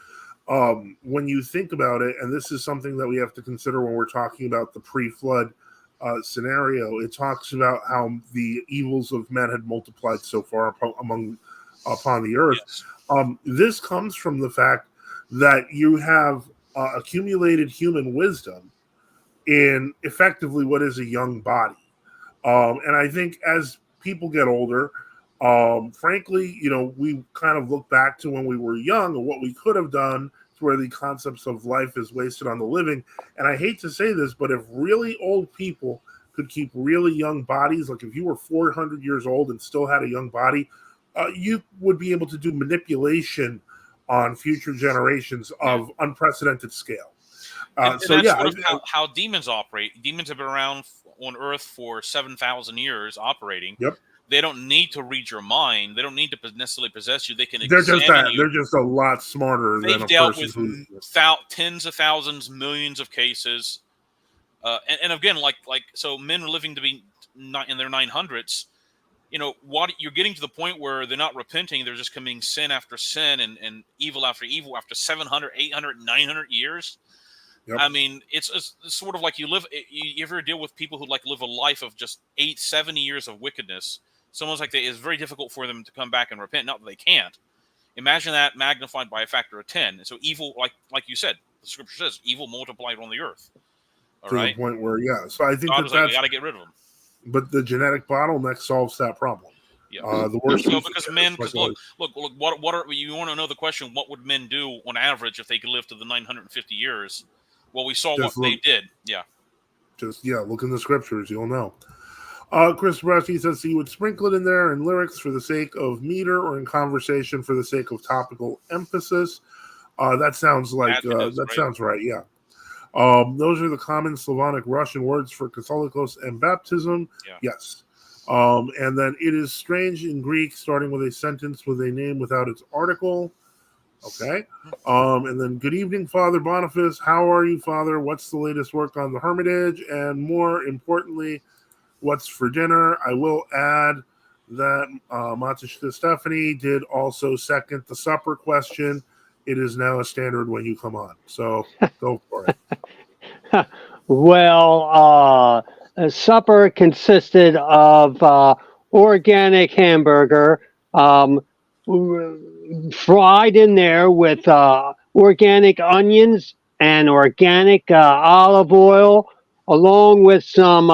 when you think about it, and this is something that we have to consider when we're talking about the pre-flood scenario, it talks about how the evils of men had multiplied so far upon the earth. Yes. This comes from the fact that you have accumulated human wisdom in effectively what is a young body. And I think as people get older, frankly, we kind of look back to when we were young and what we could have done, to where the concepts of life is wasted on the living. And I hate to say this, but if really old people could keep really young bodies, like if you were 400 years old and still had a young body, you would be able to do manipulation on future generations of unprecedented scale. And that's sort of how demons operate. Demons have been around on Earth for 7,000 years operating. Yep. They don't need to read your mind. They don't need to necessarily possess you. They can They're just examine you. They're just a lot smarter than a dealt person with tens of thousands, millions of cases. And again, so men are living to be in their 900s. What you're getting to the point where they're not repenting. They're just committing sin after sin and evil after 700, 800, 900 years. Yep. I mean, it's sort of like you ever deal with people who live a life of just 70 years of wickedness. It's almost like it's very difficult for them to come back and repent. Not that they can't. Imagine that magnified by a factor of 10. So evil, like you said, the scripture says, evil multiplied on the earth. All right? The point where, so I think God we got to get rid of them. But the genetic bottleneck solves that problem. Yeah. The worst. So because men, look, what are you want to know the question? What would men do on average if they could live to the 950 years? Well, we saw what they did. Yeah. Look in the scriptures. You'll know. Chris Brasky says he would sprinkle it in there in lyrics for the sake of meter or in conversation for the sake of topical emphasis. That sounds like sounds right. Yeah. Those are the common Slavonic Russian words for Catholicos and baptism. Yeah. Yes. And then it is strange in Greek, starting with a sentence with a name without its article. Okay. And then good evening, Father Boniface. How are you, Father? What's the latest work on the Hermitage? And more importantly, what's for dinner? I will add that Matishka Stephanie did also second the supper question. It is now a standard when you come on. So go for it. Well, supper consisted of organic hamburger, fried in there with organic onions and organic olive oil, along with some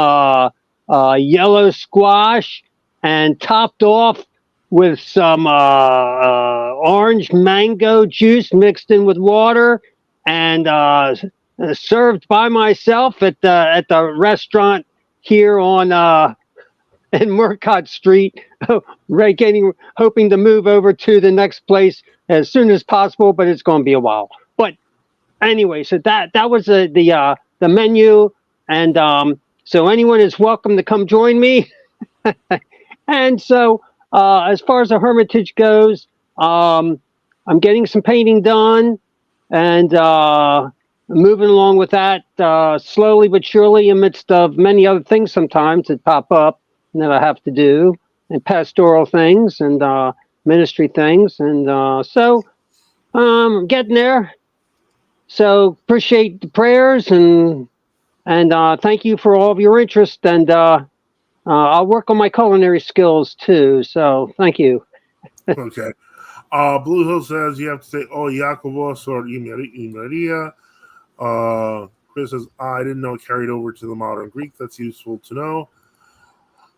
yellow squash, and topped off with some orange mango juice mixed in with water, and served by myself at the restaurant here on in Murcott Street, hoping to move over to the next place as soon as possible, but it's going to be a while. But anyway, so that was the menu, and so anyone is welcome to come join me. And so as far as the Hermitage goes, I'm getting some painting done, and moving along with that slowly but surely, amidst of many other things sometimes that pop up that I have to do, and pastoral things and ministry things, and so I'm getting there. So appreciate the prayers, and thank you for all of your interest, and I'll work on my culinary skills too. So thank you. Okay. Blue Hill says you have to say "Oh Yakovos" or "Imaria." Chris says I didn't know it carried over to the modern Greek. That's useful to know.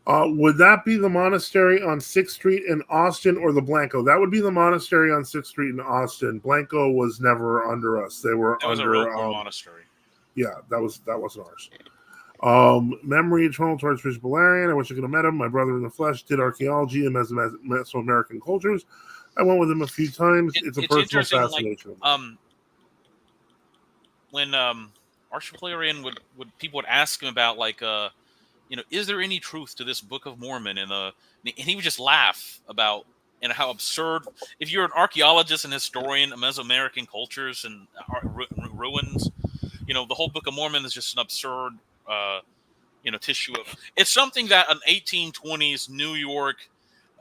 Would that be the monastery on 6th Street in Austin or the Blanco? That would be the monastery on 6th Street in Austin. Blanco was never under us. They were that was under a real monastery. Yeah, that wasn't ours. Memory eternal towards Bishop Valerian. I wish I could have met him. My brother in the flesh did archaeology and Mesoamerican cultures. I went with him a few times. It's a personal fascination. When Archbishop Valerian would people would ask him about is there any truth to this Book of Mormon? And he would just laugh about how absurd. If you're an archaeologist and historian of Mesoamerican cultures and ruins, the whole Book of Mormon is just an absurd, tissue of. It's something that an 1820s New York,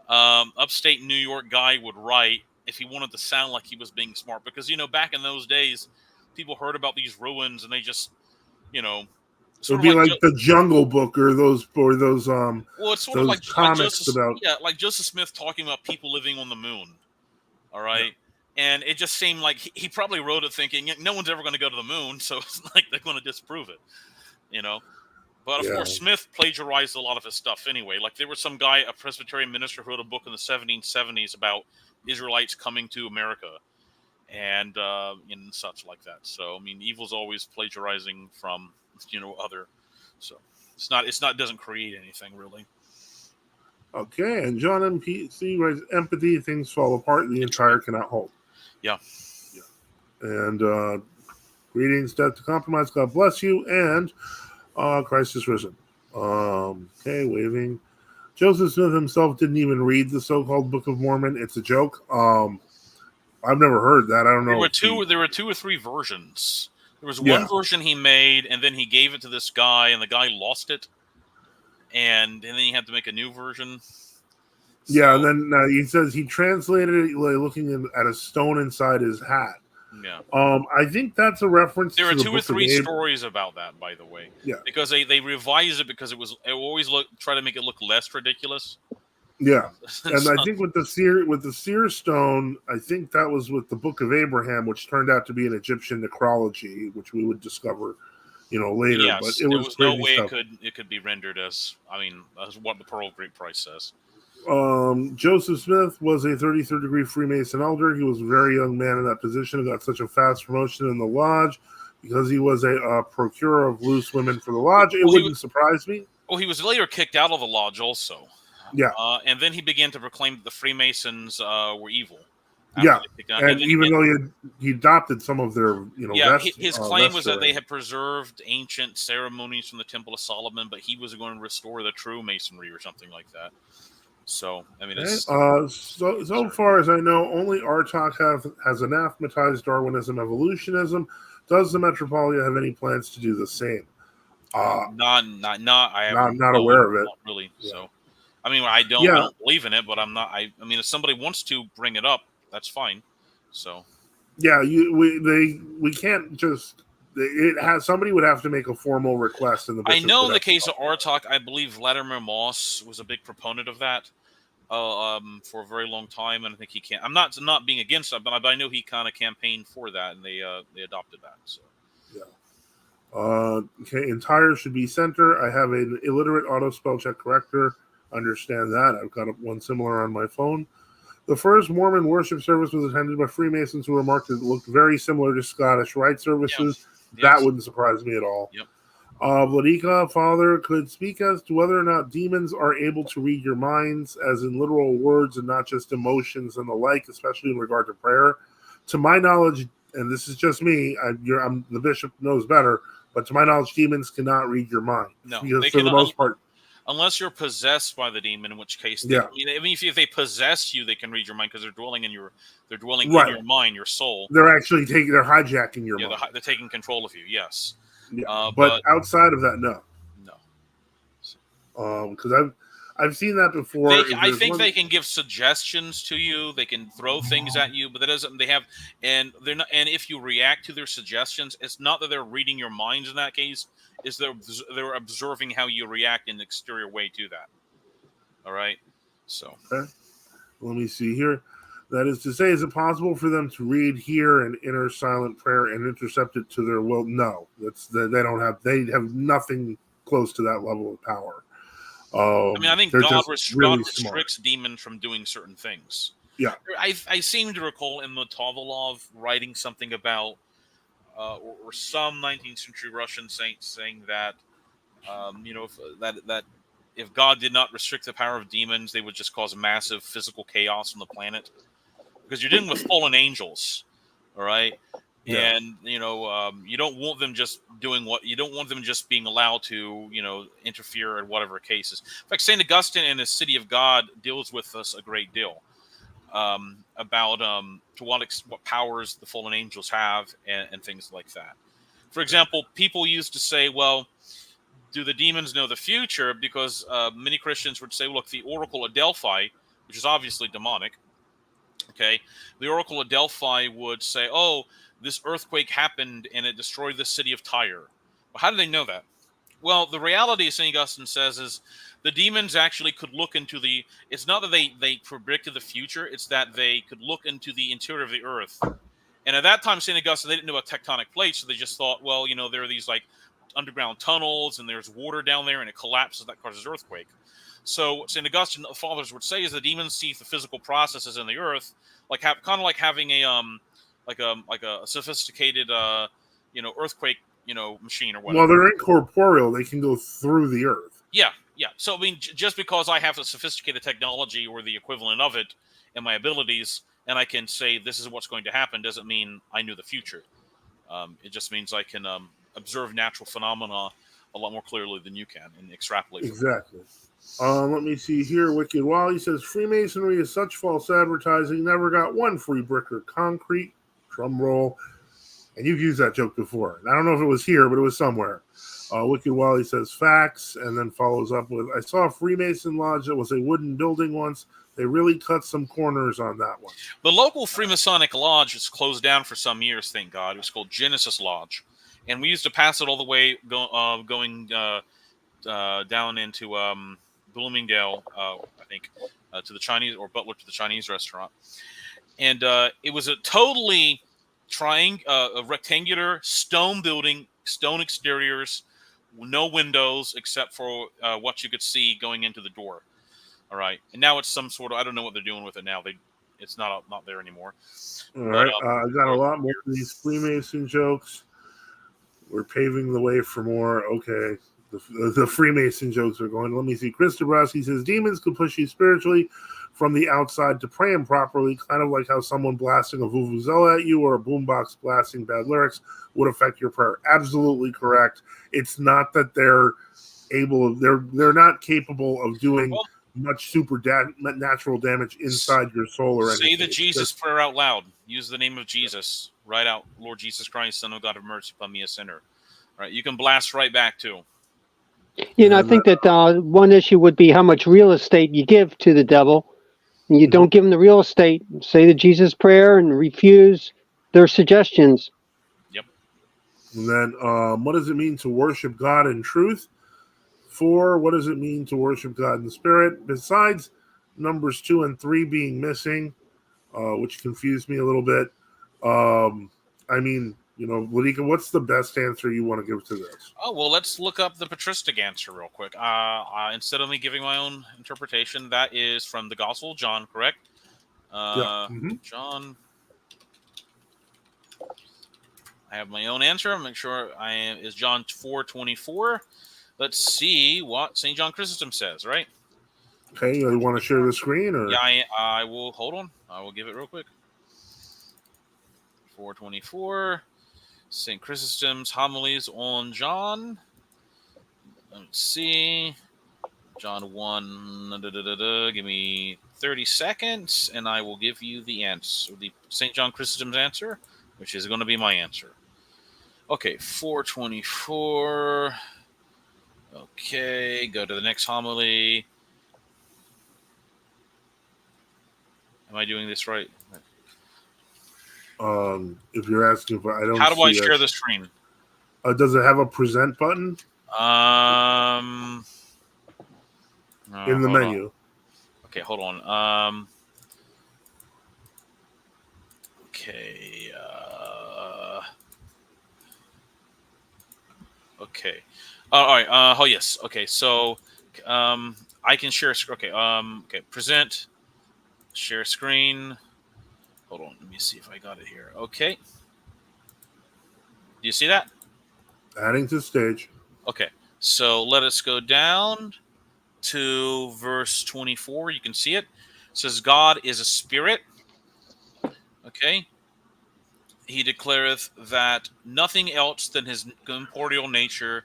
upstate New York guy would write if he wanted to sound like he was being smart. Because back in those days, people heard about these ruins and they just, It would be like the Jungle Book or those well, it's sort of like comics Joseph, about like Joseph Smith talking about people living on the moon. All right. Yeah. And it just seemed like he probably wrote it thinking no one's ever going to go to the moon, so it's like they're going to disprove it, you know. But of course, Smith plagiarized a lot of his stuff anyway. Like there was some guy, a Presbyterian minister, who wrote a book in the 1770s about Israelites coming to America and such like that. So I mean, evil's always plagiarizing from other. So it's not doesn't create anything really. Okay, and John MPC writes, empathy, things fall apart, the entire cannot hold. Yeah. And greetings, death to compromise, God bless you, and Christ is risen. Okay, waving. Joseph Smith himself didn't even read the so-called Book of Mormon. It's a joke. I've never heard that. I don't know. There were 2 or 3 versions. There was one version he made, and then he gave it to this guy, and the guy lost it, and then he had to make a new version. Yeah, and then he says he translated it looking at a stone inside his hat. Yeah. I think that's a reference. There are 2 or 3 stories about that, by the way. Yeah. Because they revised it because it always try to make it look less ridiculous. Yeah, and I think with the seer stone, I think that was with the Book of Abraham, which turned out to be an Egyptian necrology, which we would discover, later. Yes, but there was no way it could be rendered as what the Pearl of Great Price says. Joseph Smith was a 33rd degree Freemason elder. He was a very young man in that position and got such a fast promotion in the lodge because he was a procurer of loose women for the lodge. It wouldn't surprise me. Well, he was later kicked out of the lodge also. Yeah. And then he began to proclaim that the Freemasons were evil. Yeah. And even though he adopted some of their, his claim was that they had preserved ancient ceremonies from the Temple of Solomon, but he was going to restore the true Masonry or something like that. So, I mean, so far as I know, only Artok has anathematized Darwinism, evolutionism. Does the Metropolia have any plans to do the same? Not aware of it. Not really. Yeah. So, I mean, I don't believe in it, but I'm not. I mean, if somebody wants to bring it up, that's fine. So, yeah, we can't just. Somebody would have to make a formal request in the. I know in the case of Artok, I believe Vladimir Moss was a big proponent of that for a very long time, and I think he can't. I'm not being against it, but I know he kind of campaigned for that, and they adopted that. So, yeah. Okay, entire should be center. I have an illiterate auto spell check corrector. Understand that. I've got one similar on my phone. The first Mormon worship service was attended by Freemasons who remarked that it looked very similar to Scottish rite services. That wouldn't surprise me at all. Yep. Vladika, Father, could speak as to whether or not demons are able to read your minds, as in literal words and not just emotions and the like, especially in regard to prayer. To my knowledge, and this is just me, the bishop knows better, but to my knowledge, demons cannot read your mind. No, because for the most part, unless you're possessed by the demon, in which case, if they possess you, they can read your mind because they're dwelling in your mind, your soul. They're actually they're hijacking your mind. They're taking control of you. Yes. Yeah. But outside of that, no. Because I've seen that before. I think they can give suggestions to you. They can throw things at you, but that doesn't. They have, and they're not. And if you react to their suggestions, it's not that they're reading your minds in that case. Is they're observing how you react in an exterior way to that. All right. So. Okay. Let me see here. That is to say, is it possible for them to read, hear, an inner silent prayer and intercept it to their will? No, they have nothing close to that level of power. I think God restricts demons from doing certain things. Yeah, I seem to recall in Motovalov writing something about, or some 19th century Russian saint saying that, if God did not restrict the power of demons, they would just cause massive physical chaos on the planet. Because you're dealing with fallen angels, all right? Yeah. And, you don't want them just being allowed to, interfere in whatever cases. In fact, St. Augustine in his City of God deals with us a great deal about to what powers the fallen angels have and things like that. For example, people used to say, well, do the demons know the future? Because many Christians would say, look, the Oracle of Delphi, which is obviously demonic, okay, the Oracle of Delphi would say, oh, this earthquake happened and it destroyed the city of Tyre. Well, how do they know that? Well, the reality, St. Augustine says, is the demons actually could look into the. It's not that they predicted the future; it's that they could look into the interior of the earth. And at that time, St. Augustine, they didn't know about tectonic plates, so they just thought, well, there are these like underground tunnels, and there's water down there, and it collapses, that causes earthquake. So St. Augustine, the fathers would say, is the demons see the physical processes in the earth, like kind of like having a like a sophisticated earthquake machine or Well, whatever. they're incorporeal; they can go through the earth. Yeah, yeah. So I mean, just because I have a sophisticated technology or the equivalent of it in my abilities, and I can say this is what's going to happen, doesn't mean I knew the future. It just means I can observe natural phenomena a lot more clearly than you can and extrapolate from Exactly. Let me see here. Wicked Wally says Freemasonry is such false advertising. Never got one free brick or concrete. Drum roll. And you've used that joke before. And I don't know if it was here, but it was somewhere. Wicked Wally says facts, and then follows up with, I saw a Freemason lodge that was a wooden building once. They really cut some corners on that one. The local Freemasonic Lodge is closed down for some years, thank God. It was called Genesis Lodge. And we used to pass it all the way going down into Bloomingdale, I think, to the Chinese, or Butler to the Chinese restaurant. And it was a totally a rectangular stone building, stone exteriors, no windows except for what you could see going into the door. All right, and now it's some sort of, I don't know what they're doing with it now. It's not there anymore. All right, I got a lot more of these Freemason jokes. We're paving the way for more. Okay, the Freemason jokes are going. Let me see. Chris Dabrowski says demons could push you spiritually from the outside to pray improperly, kind of like how someone blasting a vuvuzela at you or a boombox blasting bad lyrics would affect your prayer. Absolutely correct. It's not that they're not capable of doing much supernatural damage inside your soul or anything. Say the Jesus prayer out loud. Use the name of Jesus. Write out, Lord Jesus Christ, Son of God, have mercy upon me, a sinner. All right, you can blast right back too. I think that one issue would be how much real estate you give to the devil. And you don't give them the real estate. Say the Jesus prayer and refuse their suggestions. Yep. And then what does it mean to worship God in truth? 4, what does it mean to worship God in the Spirit? Besides numbers 2 and 3 being missing, which confused me a little bit. I mean, Ladika, what's the best answer you want to give to this? Oh, well, let's look up the patristic answer real quick. Instead of me giving my own interpretation, that is from the Gospel of John, correct? Yeah. Mm-hmm. John. I have my own answer. Make sure is John 4:24. Let's see what St. John Chrysostom says, right? Okay, you want to share the screen? Or? Yeah, I will. Hold on. I will give it real quick. 4:24. St. Chrysostom's homilies on John. Let's see. John 1. Give me 30 seconds, and I will give you the answer. The St. John Chrysostom's answer, which is going to be my answer. Okay, 4:24. Okay, go to the next homily. Am I doing this right? If you're asking for, I don't. How do I share the screen? Does it have a present button? In the menu. On. Okay, hold on. Okay. Okay. All right. Oh yes. Okay. So, I can share. Okay. Okay. Present. Share screen. Hold on. Let me see if I got it here. Okay. Do you see that? Adding to stage. Okay. So let us go down to verse 24. You can see it. It says, God is a spirit. Okay. He declareth that nothing else than his corporeal nature.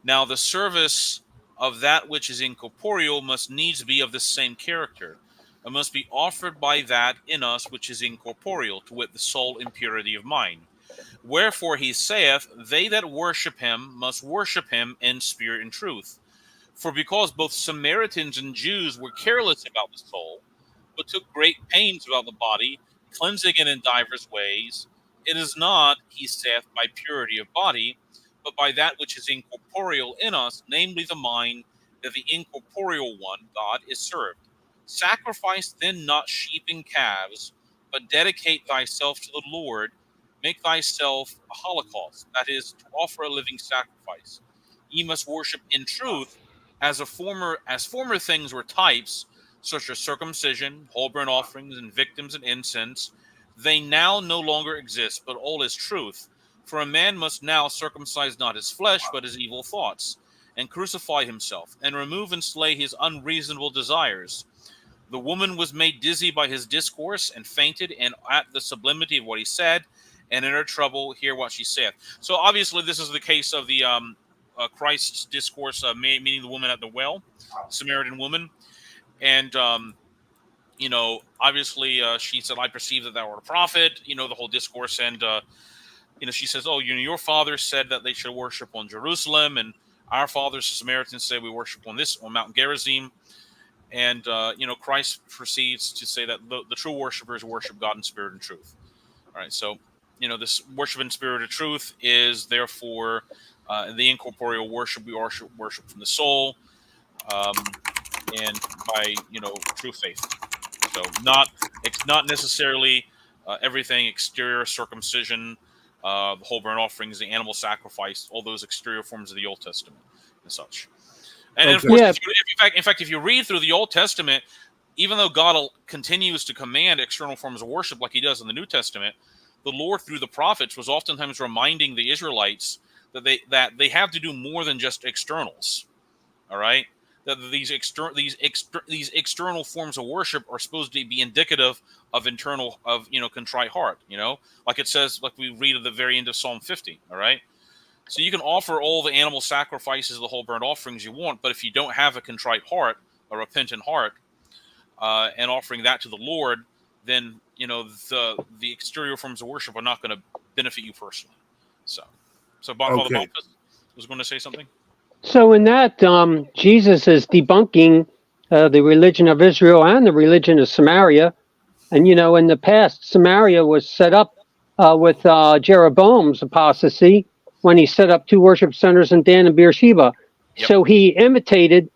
Now the service of that which is incorporeal must needs be of the same character. It must be offered by that in us which is incorporeal, to wit, the soul in purity of mind. Wherefore he saith, they that worship him must worship him in spirit and truth. For because both Samaritans and Jews were careless about the soul, but took great pains about the body, cleansing it in divers ways, it is not, he saith, by purity of body, but by that which is incorporeal in us, namely the mind, that the incorporeal one, God, is served. Sacrifice then not sheep and calves, but dedicate thyself to the Lord. Make thyself a holocaust, that is, to offer a living sacrifice. Ye must worship in truth, as former things were types, such as circumcision, whole burnt offerings, and victims and incense. They now no longer exist, but all is truth. For a man must now circumcise not his flesh, but his evil thoughts, and crucify himself, and remove and slay his unreasonable desires. The woman was made dizzy by his discourse, and fainted, and at the sublimity of what he said, and in her trouble hear what she saith. So obviously this is the case of the Christ's discourse, meaning the woman at the well, Samaritan woman. And obviously she said, I perceive that thou art a prophet, the whole discourse. And she says, oh, your father said that they should worship on Jerusalem, and our fathers, the Samaritans, say we worship on Mount Gerizim. And Christ proceeds to say that the true worshipers worship God in spirit and truth. All right, so this worship in spirit and truth is therefore the incorporeal worship. We worship from the soul, and by true faith. So it's not necessarily everything exterior, circumcision, the whole burnt offerings, the animal sacrifice, all those exterior forms of the Old Testament and such. And of course, if you read through the Old Testament, even though God continues to command external forms of worship like he does in the New Testament, the Lord through the prophets was oftentimes reminding the Israelites that they have to do more than just externals. All right, that these external forms of worship are supposed to be indicative of contrite heart. Like it says, like we read at the very end of Psalm 50. All right. So you can offer all the animal sacrifices, the whole burnt offerings you want, but if you don't have a contrite heart, a repentant heart, and offering that to the Lord, then the exterior forms of worship are not going to benefit you personally. So Father Boniface was going to say something. So in that, Jesus is debunking the religion of Israel and the religion of Samaria. And in the past, Samaria was set up with Jeroboam's apostasy, when he set up 2 worship centers in Dan and Beersheba. Yep. So he imitated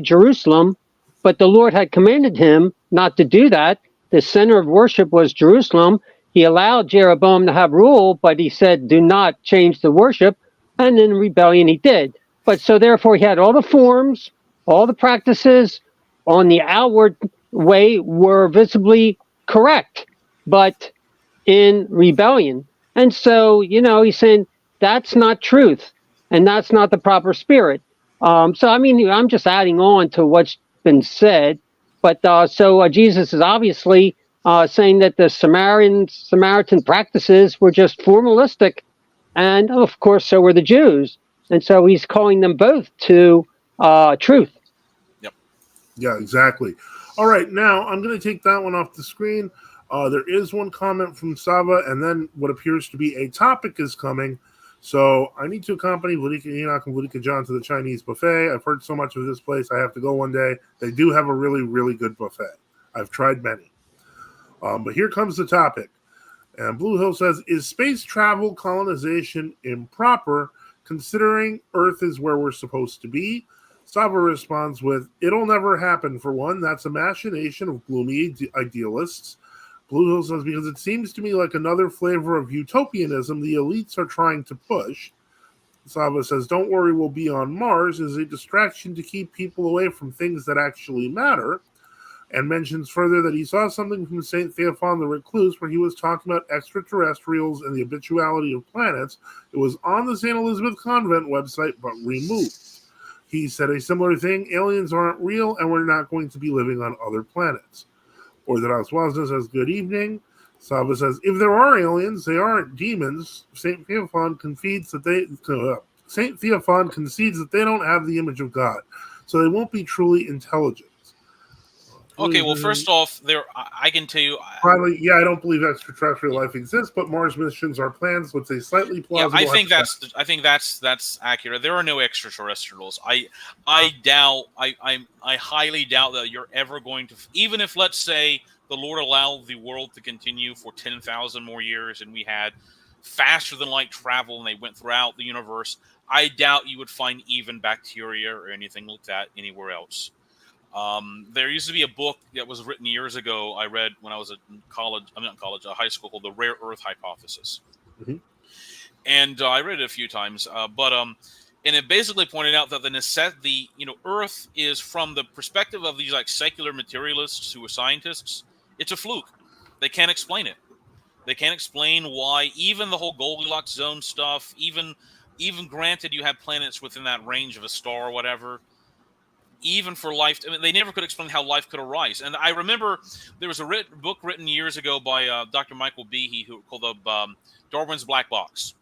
Jerusalem, but the Lord had commanded him not to do that. The center of worship was Jerusalem. He allowed Jeroboam to have rule, but he said, do not change the worship. And in rebellion, he did. But so therefore, he had all the forms, all the practices on the outward way were visibly correct, but in rebellion. And so, he's saying, that's not truth, and that's not the proper spirit. I'm just adding on to what's been said. But so Jesus is obviously saying that the Samaritan practices were just formalistic, and of course, so were the Jews. And so he's calling them both to truth. Yep. Yeah, exactly. All right, now I'm going to take that one off the screen. There is one comment from Sava, and then what appears to be a topic is coming. So I need to accompany Vladika Enoch and Vladika John to the Chinese buffet. I've heard so much of this place. I have to go one day. They do have a really, really good buffet. I've tried many. But here comes the topic. And Blue Hill says, is space travel colonization improper considering Earth is where we're supposed to be? Sava responds with, it'll never happen for one. That's a machination of gloomy idealists. Blue Hill says, because it seems to me like another flavor of utopianism the elites are trying to push. Sava says, don't worry, we'll be on Mars is a distraction to keep people away from things that actually matter. And mentions further that he saw something from St. Theophan the Recluse where he was talking about extraterrestrials and the habituality of planets. It was on the St. Elizabeth Convent website, but removed. He said a similar thing, aliens aren't real and we're not going to be living on other planets. Orthodox Wazna says, good evening. Sava says, if there are aliens, they aren't demons. St. Theophan concedes that they don't have the image of God, so they won't be truly intelligent. Okay, well, first off, I can tell you. Finally, I don't believe extraterrestrial life exists, but Mars missions are planned with a slightly plausible. Yeah, I think that's accurate. There are no extraterrestrials. I highly doubt that you're ever going to, even if, let's say, the Lord allowed the world to continue for 10,000 more years, and we had faster than light travel and they went throughout the universe, I doubt you would find even bacteria or anything like that anywhere else. There used to be a book that was written years ago I read when I was in college. I'm not in college, high school, called The Rare Earth Hypothesis. Mhm. And I read it a few times, and it basically pointed out that Earth is, from the perspective of these like secular materialists who are scientists, it's a fluke. They can't explain it. They can't explain why even the whole Goldilocks zone stuff, even granted you have planets within that range of a star or whatever, even for life, I mean, they never could explain how life could arise. And I remember there was a book written years ago by Dr. Michael Behe, who called Darwin's Black Box.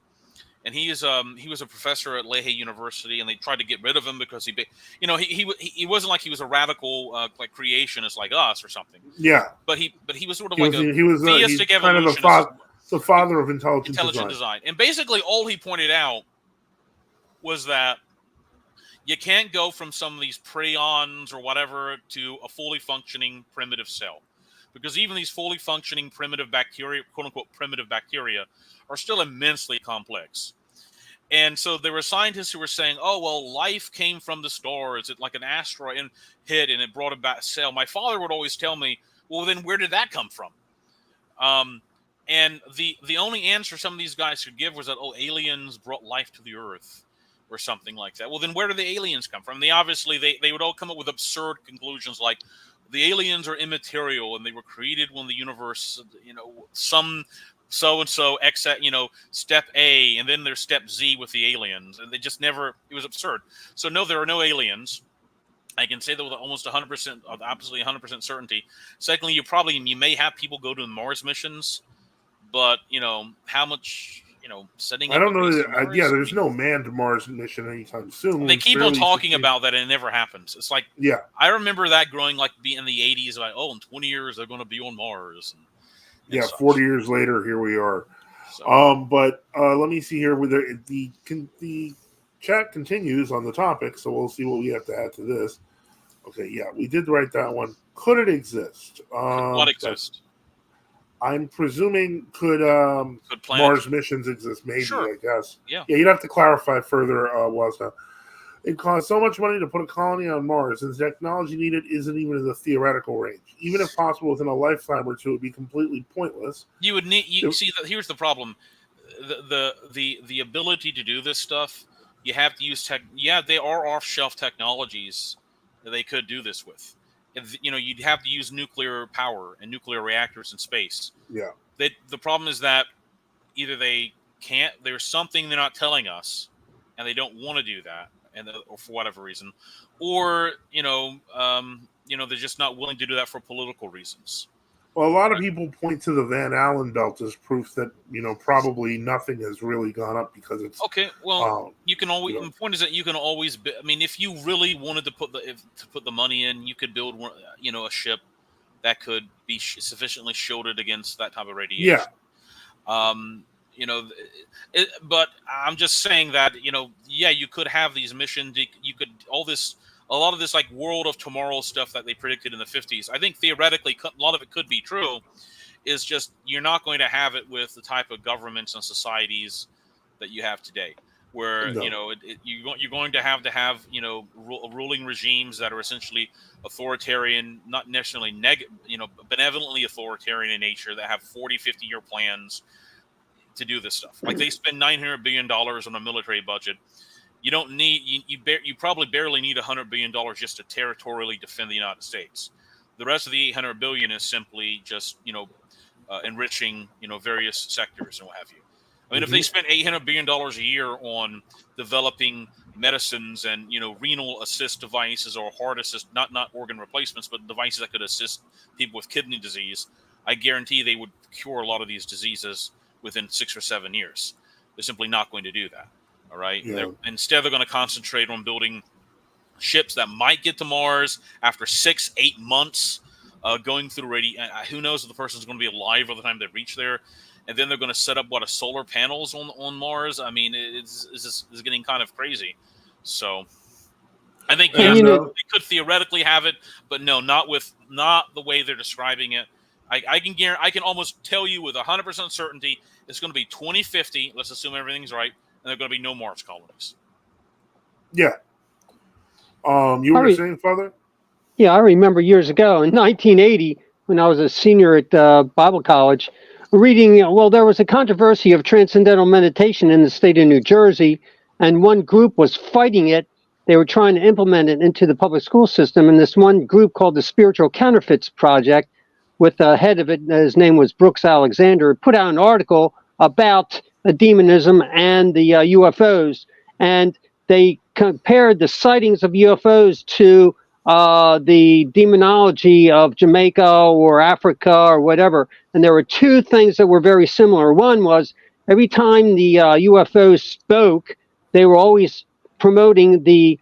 And he was a professor at Lehigh University, and they tried to get rid of him because he wasn't like he was a radical like creationist like us or something. Yeah, but he was sort of he was theistic he's kind of the father of intelligent design. And basically, all he pointed out was that you can't go from some of these prions or whatever to a fully functioning primitive cell, because even these fully functioning primitive bacteria, quote unquote primitive bacteria, are still immensely complex. And so there were scientists who were saying, oh, well, life came from the stars. It's like an asteroid and hit and it brought about a cell. My father would always tell me, well, then where did that come from? And the only answer some of these guys could give was that, oh, aliens brought life to the earth or something like that. Well, then where do the aliens come from? They would all come up with absurd conclusions like the aliens are immaterial and they were created when the universe, some so-and-so step A, and then there's step Z with the aliens, and they just never, it was absurd. So no, there are no aliens. I can say that with almost 100%, absolutely 100% certainty. Secondly, you may have people go to the Mars missions, but how much, setting up I don't know. Mars, there's no manned Mars mission anytime soon. They keep on talking about that, and it never happens. It's like, yeah, I remember that growing like being in the 80s, like, oh, in 20 years they're going to be on Mars. And 40 years later, here we are. So. But let me see here. The chat continues on the topic, so we'll see what we have to add to this. Okay, yeah, we did write that one. Could it exist? What exist? I'm presuming could Mars missions exist? Maybe, sure. I guess. Yeah, you'd have to clarify further, Wasna. It costs so much money to put a colony on Mars, and the technology needed isn't even in the theoretical range. Even if possible within a lifetime or two, it would be completely pointless. You would need. See, here's the problem: the ability to do this stuff. You have to use tech. Yeah, they are off-shelf technologies that they could do this with. You'd have to use nuclear power and nuclear reactors in space. Yeah. The problem is that either they can't. There's something they're not telling us, and they don't want to do that. Or for whatever reason, or they're just not willing to do that for political reasons. Well, a lot of people point to the Van Allen belt as proof that probably nothing has really gone up because it's okay. Well, you can always. The point is that you can always. I mean, if you really wanted to put the money in, you could build a ship that could be sufficiently shielded against that type of radiation. Yeah. But I'm just saying that, you could have these missions. You could a lot of this like world of tomorrow stuff that they predicted in the 50s. I think theoretically, a lot of it could be true. Is just you're not going to have it with the type of governments and societies that you have today, where you're going to have ruling regimes that are essentially authoritarian, not necessarily benevolently authoritarian in nature, that have 40, 50-year plans to do this stuff. Like they spend $900 billion on a military budget. You don't need you probably barely need $100 billion just to territorially defend the United States. The rest of the $800 billion is simply just enriching various sectors and what have you. I mean, if they spent $800 billion a year on developing medicines and renal assist devices or heart assist, not organ replacements, but devices that could assist people with kidney disease, I guarantee they would cure a lot of these diseases within 6 or 7 years. They're simply not going to do that. All right. Yeah. Instead, they're going to concentrate on building ships that might get to Mars after 6-8 months, going through who knows if the person's going to be alive by the time they reach there. And then they're going to set up solar panels on Mars. I mean, it's getting kind of crazy. So I think they could theoretically have it, but no, not the way they're describing it. I can guarantee, I can almost tell you with 100% certainty it's going to be 2050. Let's assume everything's right, and there are going to be no Mars colonies. Yeah. You were saying, Father? Yeah, I remember years ago in 1980 when I was a senior at Bible college, reading. Well, there was a controversy of transcendental meditation in the state of New Jersey, and one group was fighting it. They were trying to implement it into the public school system, and this one group called the Spiritual Counterfeits Project, with the head of it, his name was Brooks Alexander, put out an article about demonism and the UFOs, and they compared the sightings of UFOs to the demonology of Jamaica or Africa or whatever. And there were two things that were very similar. One was every time the UFOs spoke, they were always promoting the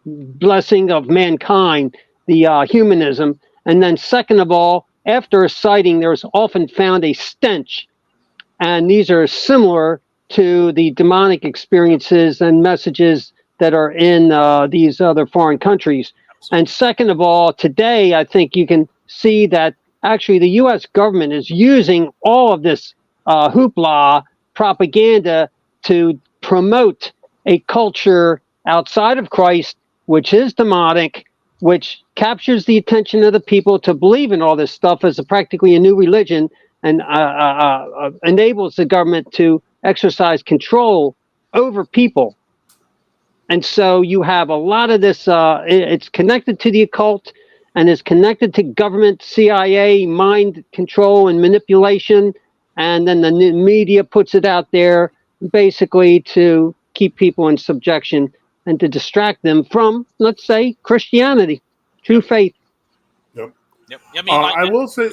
blessing of mankind, the humanism. And then second of all, after a sighting, there's often found a stench. And these are similar to the demonic experiences and messages that are in these other foreign countries. And second of all, today, I think you can see that actually the U.S. government is using all of this hoopla propaganda to promote a culture outside of Christ, which is demonic, which captures the attention of the people to believe in all this stuff as practically a new religion, and enables the government to exercise control over people. And so you have a lot of this, it's connected to the occult and is connected to government, CIA, mind control and manipulation. And then the media puts it out there basically to keep people in subjection and to distract them from, let's say, Christianity, true faith. Yep. Yep. I mean, I will say,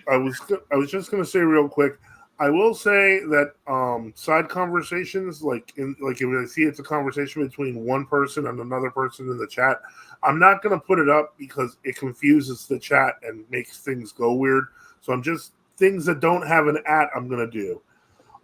I was just going to say real quick, I will say that side conversations, like if I see it's a conversation between one person and another person in the chat, I'm not going to put it up because it confuses the chat and makes things go weird. So I'm just things that don't have an @ I'm going to do.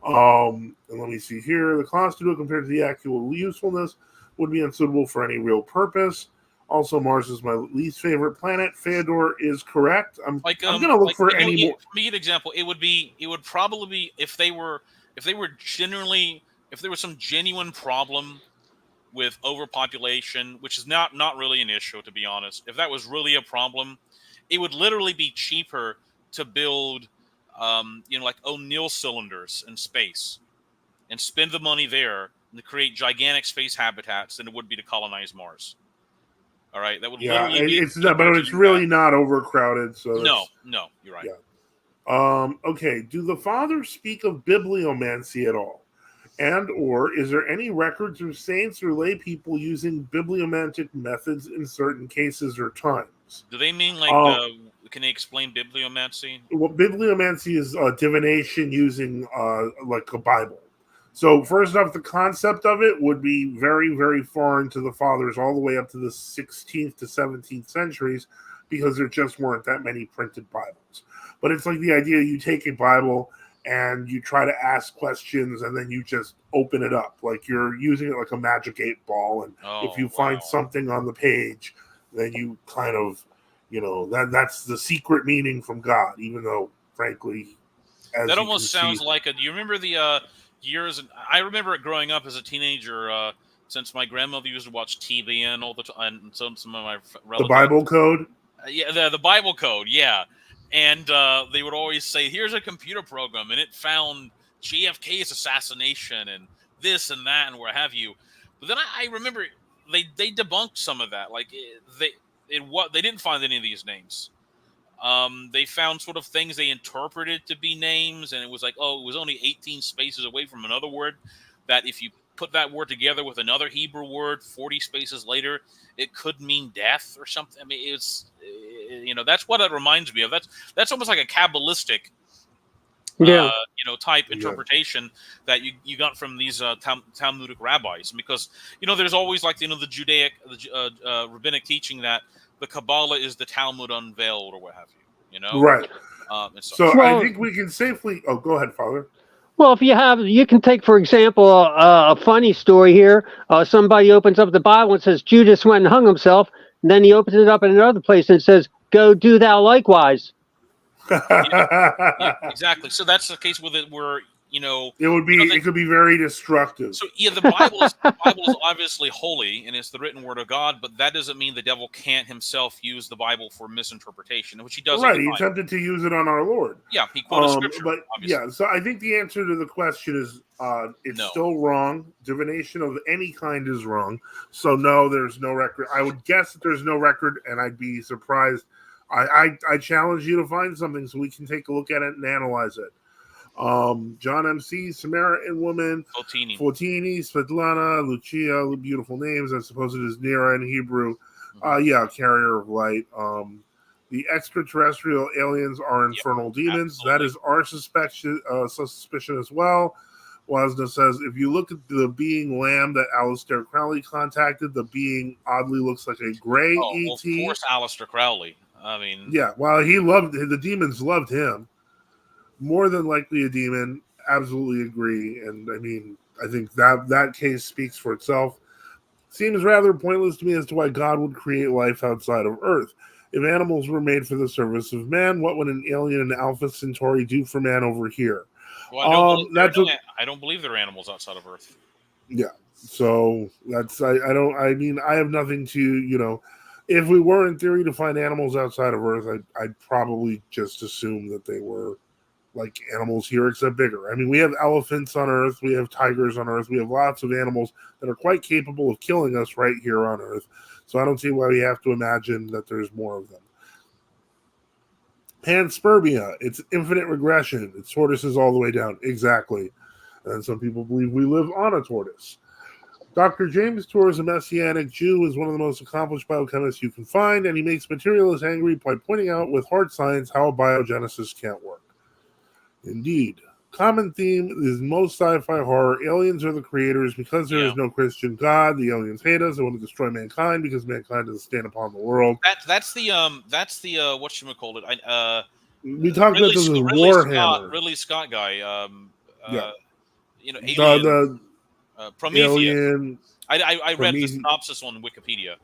And let me see here. The cost to do it compared to the actual usefulness would be unsuitable for any real purpose. Also, Mars is my least favorite planet. Feodor is correct. I'm going to look for any more. To give an example, it would probably be if there was some genuine problem with overpopulation, which is not really an issue, to be honest. If that was really a problem, it would literally be cheaper to build, like O'Neill cylinders in space and spend the money there to create gigantic space habitats than it would be to colonize Mars. All right, that would literally be. But it's really not overcrowded. So no, you're right. Yeah. Okay. Do the fathers speak of bibliomancy at all, and or is there any records of saints or lay people using bibliomantic methods in certain cases or times? Do they mean like? Can they explain bibliomancy? Well, bibliomancy is divination using like a Bible. So first off, the concept of it would be very, very foreign to the fathers all the way up to the 16th to 17th centuries because there just weren't that many printed Bibles. But it's like the idea you take a Bible and you try to ask questions and then you just open it up. Like you're using it like a Magic 8-ball. And if you find something on the page, then you kind of, that's the secret meaning from God, even though, frankly, that almost sounds like do you remember the years? I remember it growing up as a teenager, since my grandmother used to watch TVN all the time, and so some of my relatives. The Bible Code? Yeah, the Bible Code, yeah. And they would always say, here's a computer program, and it found JFK's assassination, and this and that, and where have you. But then I remember they debunked some of that. Like, they didn't find any of these names. They found sort of things they interpreted to be names, and it was like, it was only 18 spaces away from another word, that if you put that word together with another Hebrew word 40 spaces later, it could mean death or something. I mean, it's, that's what it reminds me of. That's almost like a Kabbalistic type interpretation that you got from these Talmudic rabbis, because there's always like the Judaic rabbinic teaching that the Kabbalah is the Talmud unveiled or what have you, right. So I think we can safely go ahead, Father. Well, if you can take, for example, a funny story here. Somebody opens up the Bible and says Judas went and hung himself. And then he opens it up in another place and it says go do thou likewise. Yeah, exactly. So that's the case with it, where It would be. It could be very destructive. So yeah, the Bible is obviously holy and it's the written word of God, but that doesn't mean the devil can't himself use the Bible for misinterpretation, which he does. Right, he attempted to use it on our Lord. Yeah, he quoted scripture. But obviously. yeah, so I think the answer to the question is it's still wrong. Divination of any kind is wrong. So no, there's no record. I would guess that there's no record, and I'd be surprised. I challenge you to find something so we can take a look at it and analyze it. John MC, Samaritan woman, Fotini, Svetlana, Lucia, beautiful names. I suppose it is Nira in Hebrew. Carrier of light. The extraterrestrial aliens are infernal demons. Absolutely. That is our suspicion as well. Wasna says, if you look at the being lamb that Aleister Crowley contacted, the being oddly looks like a gray ET. Well, of course, Aleister Crowley. I mean, yeah. Well, the demons loved him. More than likely a demon. Absolutely agree. And I mean, I think that case speaks for itself. Seems rather pointless to me as to why God would create life outside of Earth. If animals were made for the service of man, what would an alien in Alpha Centauri do for man over here? Well, I don't believe there are animals outside of Earth. Yeah. So that's I have nothing to, if we were in theory to find animals outside of Earth, I'd probably just assume that they were like animals here, except bigger. I mean, we have elephants on Earth, we have tigers on Earth, we have lots of animals that are quite capable of killing us right here on Earth. So I don't see why we have to imagine that there's more of them. Panspermia, it's infinite regression. It's tortoises all the way down. Exactly. And some people believe we live on a tortoise. Dr. James Tour is a Messianic Jew, is one of the most accomplished biochemists you can find, and he makes materialists angry by pointing out with hard science how biogenesis can't work. Indeed. Common theme is most sci-fi horror. Aliens are the creators because there is no Christian God. The aliens hate us. They want to destroy mankind because mankind doesn't stand upon the world. That's the whatchamacallit. We talked about this as Warhammer. Ridley Scott guy. Alien. Prometheus. Alien. I read the synopsis on Wikipedia,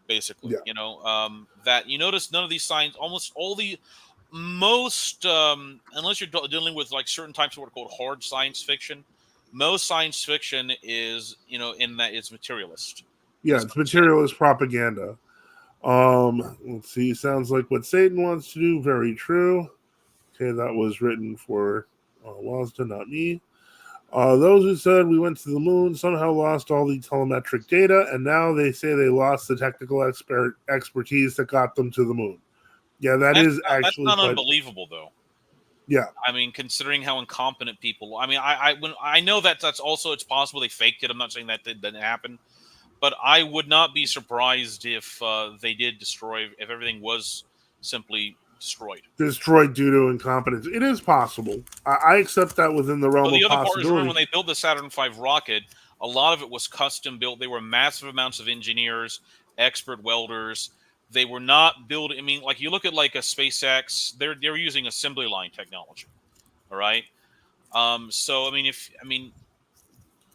basically. Yeah. That you notice none of these signs, almost all the most unless you're dealing with like certain types of what are called hard science fiction, most science fiction is in that it's materialist. Yeah, it's materialist propaganda. Let's see. Sounds like what Satan wants to do. Very true. Okay, that was written for Wasda, not me. Those who said we went to the moon somehow lost all the telemetric data, and now they say they lost the technical expertise that got them to the moon. Yeah, that's actually not unbelievable, though. Yeah, I mean, considering how incompetent people. I mean, I know that's also it's possible they faked it. I'm not saying that didn't happen, but I would not be surprised if they did destroy. If everything was simply destroyed due to incompetence. It is possible. I accept that within the realm of possibility. The other part is, remember when they built the Saturn V rocket, a lot of it was custom built. They were massive amounts of engineers, expert welders. They were not building. I mean, like you look at like a SpaceX, they're using assembly line technology. All right. So I mean,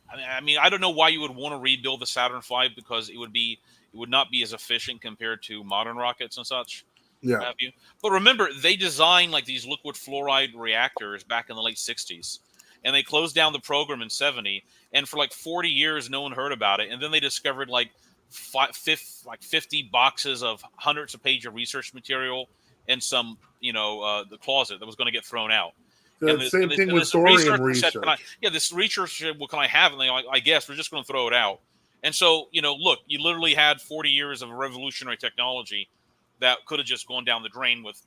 I don't know why you would want to rebuild the Saturn V because it would not be as efficient compared to modern rockets and such. Yeah. Have you? But remember, they designed like these liquid fluoride reactors back in the late '60s, and they closed down the program in '70. And for like 40 years, no one heard about it. And then they discovered like 50 boxes of hundreds of pages of research material and some, the closet that was going to get thrown out. Same thing with thorium research. This research, can I have? And they like, I guess we're just going to throw it out. And so, look, you literally had 40 years of revolutionary technology that could have just gone down the drain with,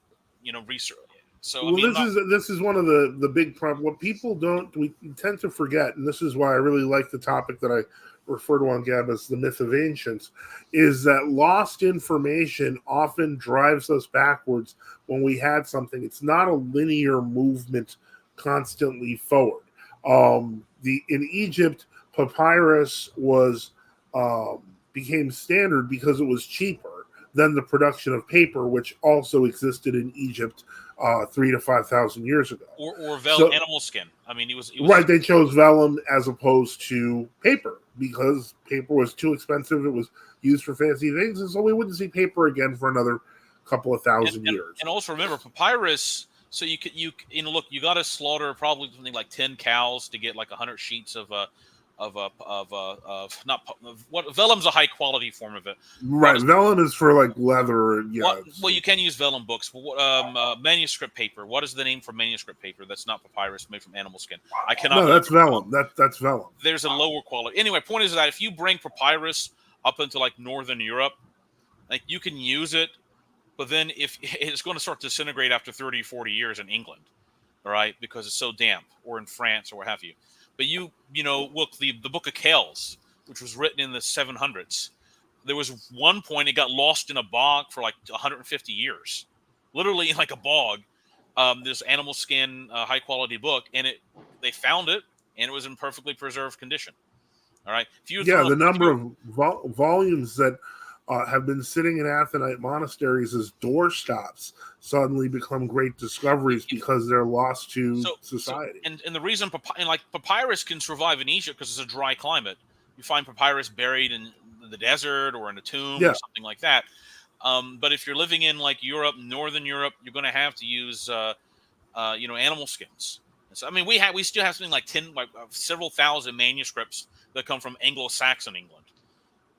research. So this is one of the big problems. What people we tend to forget, and this is why I really like the topic that I refer to on Gab as the myth of ancients, is that lost information often drives us backwards when we had something. It's not a linear movement constantly forward. In Egypt, papyrus became standard because it was cheaper than the production of paper, which also existed in Egypt 3,000 to 5,000 years ago. Or animal skin. I mean, it was right. They chose vellum as opposed to paper because paper was too expensive. It was used for fancy things, and so we wouldn't see paper again for another couple of thousand years. And also remember papyrus. So you look, you got to slaughter probably something like 10 cows to get like 100 sheets of vellum's a high quality form of it. Right, vellum is for like leather. Yeah. Well, you can use vellum books. Manuscript paper. What is the name for manuscript paper that's not papyrus made from animal skin? I cannot. No, that's vellum. That's vellum. There's a lower quality. Anyway, point is that if you bring papyrus up into like Northern Europe, like you can use it, but then if it's going to start to disintegrate after 30, 40 years in England, all right, because it's so damp, or in France or what have you. But you look, the Book of Kells, which was written in the 700s, there was one point it got lost in a bog for like 150 years, literally in like a bog. This animal skin, high quality book, and they found it, and it was in perfectly preserved condition. All right. The number of volumes that have been sitting in Athonite monasteries as doorstops suddenly become great discoveries because they're lost to society. And the reason papyrus can survive in Egypt because it's a dry climate. You find papyrus buried in the desert or in a tomb or something like that. But if you're living in like Europe, Northern Europe, you're going to have to use animal skins. And so I mean, we still have something like several thousand manuscripts that come from Anglo-Saxon England.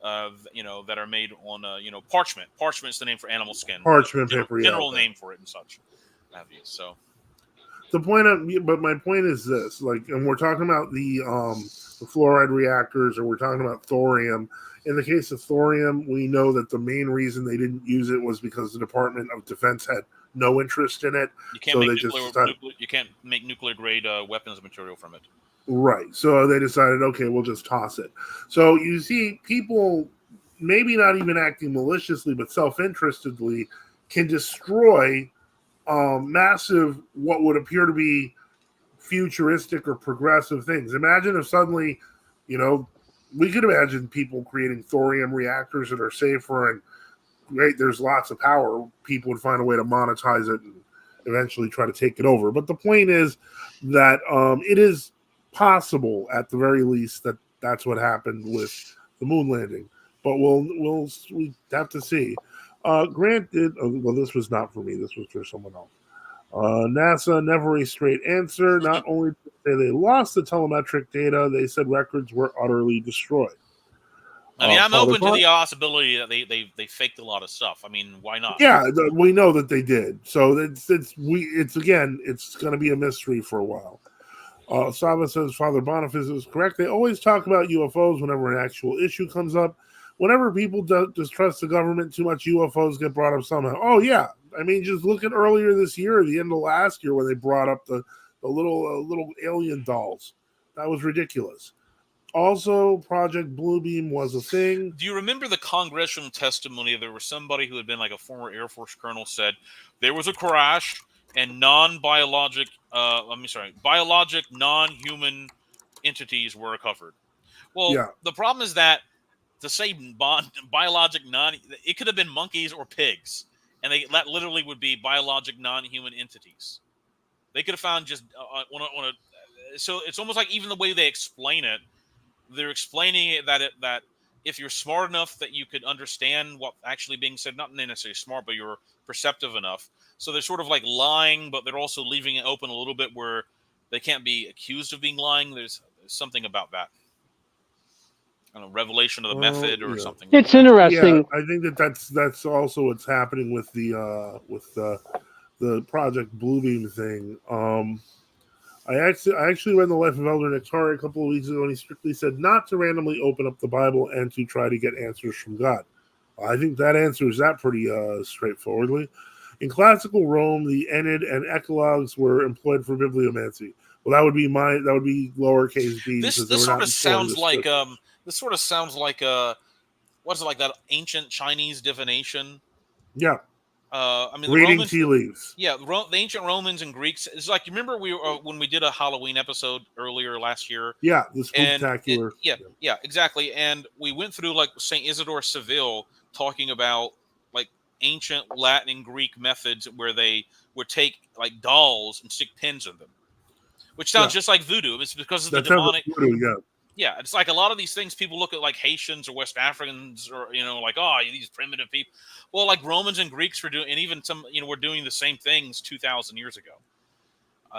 That are made on parchment. Parchment is the name for animal skin. Parchment paper, general name for it and such. Have you? So but my point is this: and we're talking about the fluoride reactors, or we're talking about thorium. In the case of thorium, we know that the main reason they didn't use it was because the Department of Defense had no interest in it. You can't make nuclear grade weapons material from it. Right. So they decided, okay, we'll just toss it. So you see people maybe not even acting maliciously, but self-interestedly can destroy massive, what would appear to be futuristic or progressive things. Imagine if suddenly, we could imagine people creating thorium reactors that are safer and great. There's lots of power. People would find a way to monetize it and eventually try to take it over. But the point is that it is possible, at the very least, that's what happened with the moon landing. But we have to see. Granted, this was not for me. This was for someone else. NASA never a straight answer. Not only did they say they lost the telemetric data, they said records were utterly destroyed. I mean, I'm open to the possibility that they faked a lot of stuff. I mean, why not? Yeah, we know that they did. So it's going to be a mystery for a while. Sava says Father Boniface is correct. They always talk about UFOs whenever an actual issue comes up. Whenever people distrust the government too much, UFOs get brought up somehow. Oh, yeah. I mean, just look at earlier this year, the end of last year, when they brought up the little alien dolls. That was ridiculous. Also, Project Bluebeam was a thing. Do you remember the congressional testimony? There was somebody who had been like a former Air Force colonel said there was a crash and biologic non-human entities were recovered. Well, the problem is that to say biologic it could have been monkeys or pigs, and that literally would be biologic non-human entities. They could have found just so it's almost like even the way they explain it, they're explaining it that if you're smart enough that you could understand what actually being said, not necessarily smart, but you're perceptive enough. So they're sort of like lying, but they're also leaving it open a little bit where they can't be accused of being lying. There's something about that. I don't know, revelation of the method or something. It's interesting. Yeah, I think that's also what's happening with the Project Bluebeam thing. I actually read The Life of Elder Nectari a couple of weeks ago, and he strictly said not to randomly open up the Bible and to try to get answers from God. I think that answers that pretty straightforwardly. In classical Rome, the Enid and Eclogues were employed for bibliomancy. Well, that would be lowercase b. This sort of sounds like what's it like, that ancient Chinese divination? Yeah. I mean, reading tea leaves. Yeah, the ancient Romans and Greeks. It's like, you remember when we did a Halloween episode earlier last year? Yeah, the spooktacular. Yeah, exactly. And we went through like Saint Isidore Seville talking about like ancient Latin and Greek methods where they would take like dolls and stick pins in them, which sounds just like voodoo. It's because of the demonic. Voodoo, yeah. Yeah, it's like a lot of these things people look at like Haitians or West Africans or like, oh, these primitive people. Well, like Romans and Greeks were doing, and even some were doing the same things 2,000 years ago.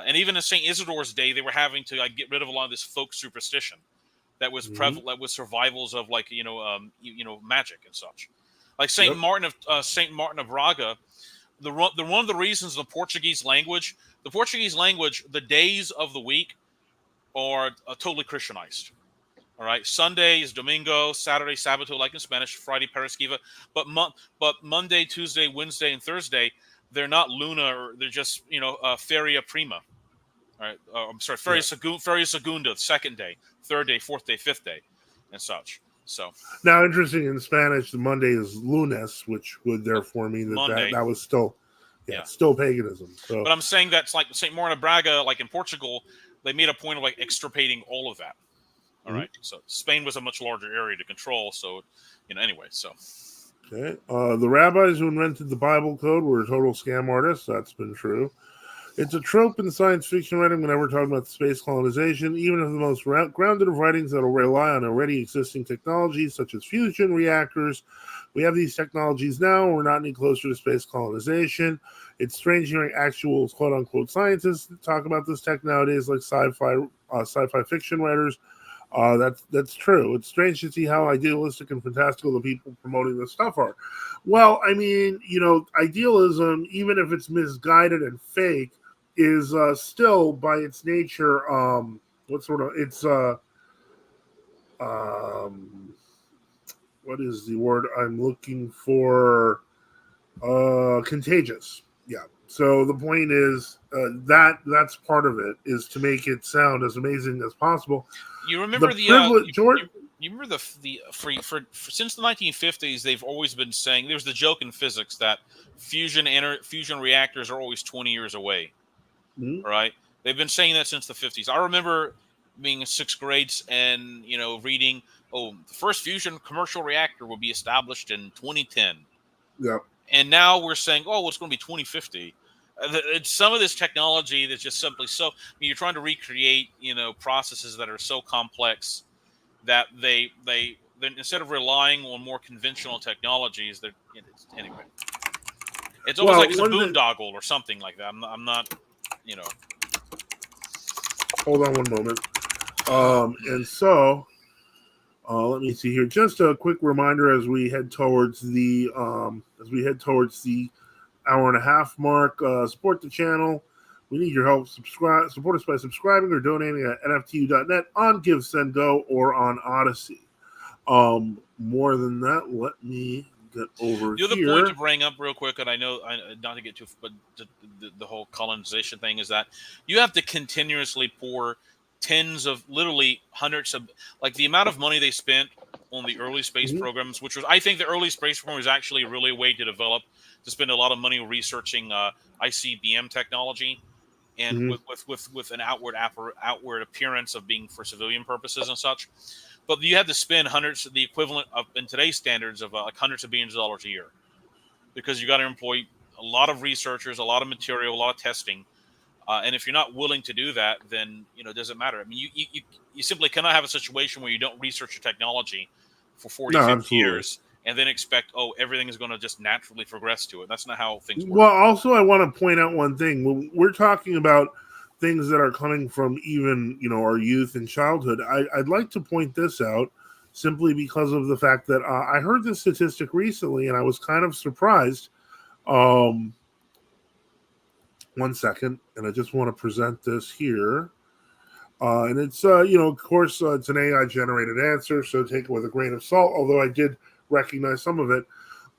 And even in Saint Isidore's day, they were having to get rid of a lot of this folk superstition that was prevalent, that was survivals of like magic and such. Like Saint Martin of Braga, the one of the reasons the Portuguese language, the days of the week are totally Christianized. All right, Sunday is Domingo, Saturday Sabato, like in Spanish, Friday Peresquiva, but Monday, Tuesday, Wednesday, and Thursday, they're not Luna, or they're just Feria Prima. All right, I'm sorry, Feria Segunda, second day, third day, fourth day, fifth day, and such. So now, interesting, in Spanish, the Monday is Lunes, which would therefore mean that was still, still paganism. So, but I'm saying that's like Saint Martin of Braga, like in Portugal, they made a point of like extirpating all of that. All right. So Spain was a much larger area to control. So, anyway. So. Okay. The rabbis who invented the Bible code were total scam artists. That's been true. It's a trope in science fiction writing whenever talking about space colonization, even if the most grounded of writings that will rely on already existing technologies such as fusion reactors. We have these technologies now, and we're not any closer to space colonization. It's strange hearing actual quote-unquote scientists talk about this tech nowadays, like sci-fi fiction writers. That's true. It's strange to see how idealistic and fantastical the people promoting this stuff are. Well, I mean, idealism, even if it's misguided and fake, is still by its nature, what is the word I'm looking for? Contagious. Yeah. So the point is that's part of it, is to make it sound as amazing as possible. You remember you remember since the 1950s, they've always been saying, there's the joke in physics that fusion reactors are always 20 years away. Right? They've been saying that since the 50s. I remember being in sixth grades and reading, the first fusion commercial reactor will be established in 2010. Yeah. And now we're saying, it's going to be 2050. It's some of this technology that's just simply so. You're trying to recreate, processes that are so complex that they instead of relying on more conventional technologies, anyway. It's almost like it's a boondoggle or something like that. I'm not. Hold on one moment. And so, let me see here. Just a quick reminder as we head towards the hour and a half mark. Support the channel. We need your help. Support us by subscribing or donating at nftu.net, on Give, Send, Go, or on Odyssey. More than that, let me get over here. The other point to bring up real quick, and I know not to get too, but the whole colonization thing is that you have to continuously pour literally hundreds of, like the amount of money they spent on the early space programs, which was, I think the early space program was actually really a way to spend a lot of money researching ICBM technology, and with an outward appearance of being for civilian purposes and such. But you have to spend the equivalent of, in today's standards, of like hundreds of billions of dollars a year, because you got to employ a lot of researchers, a lot of material, a lot of testing. And if you're not willing to do that, then it doesn't matter. I mean, you simply cannot have a situation where you don't research your technology for 40, 50 years and then expect, everything is going to just naturally progress to it. That's not how things work. Well, also, I want to point out one thing. When we're talking about things that are coming from even, our youth and childhood, I'd like to point this out simply because of the fact that I heard this statistic recently and I was kind of surprised. 1 second, and I just want to present this here. And it's, of course, it's an AI-generated answer, so take it with a grain of salt, although I did recognize some of it.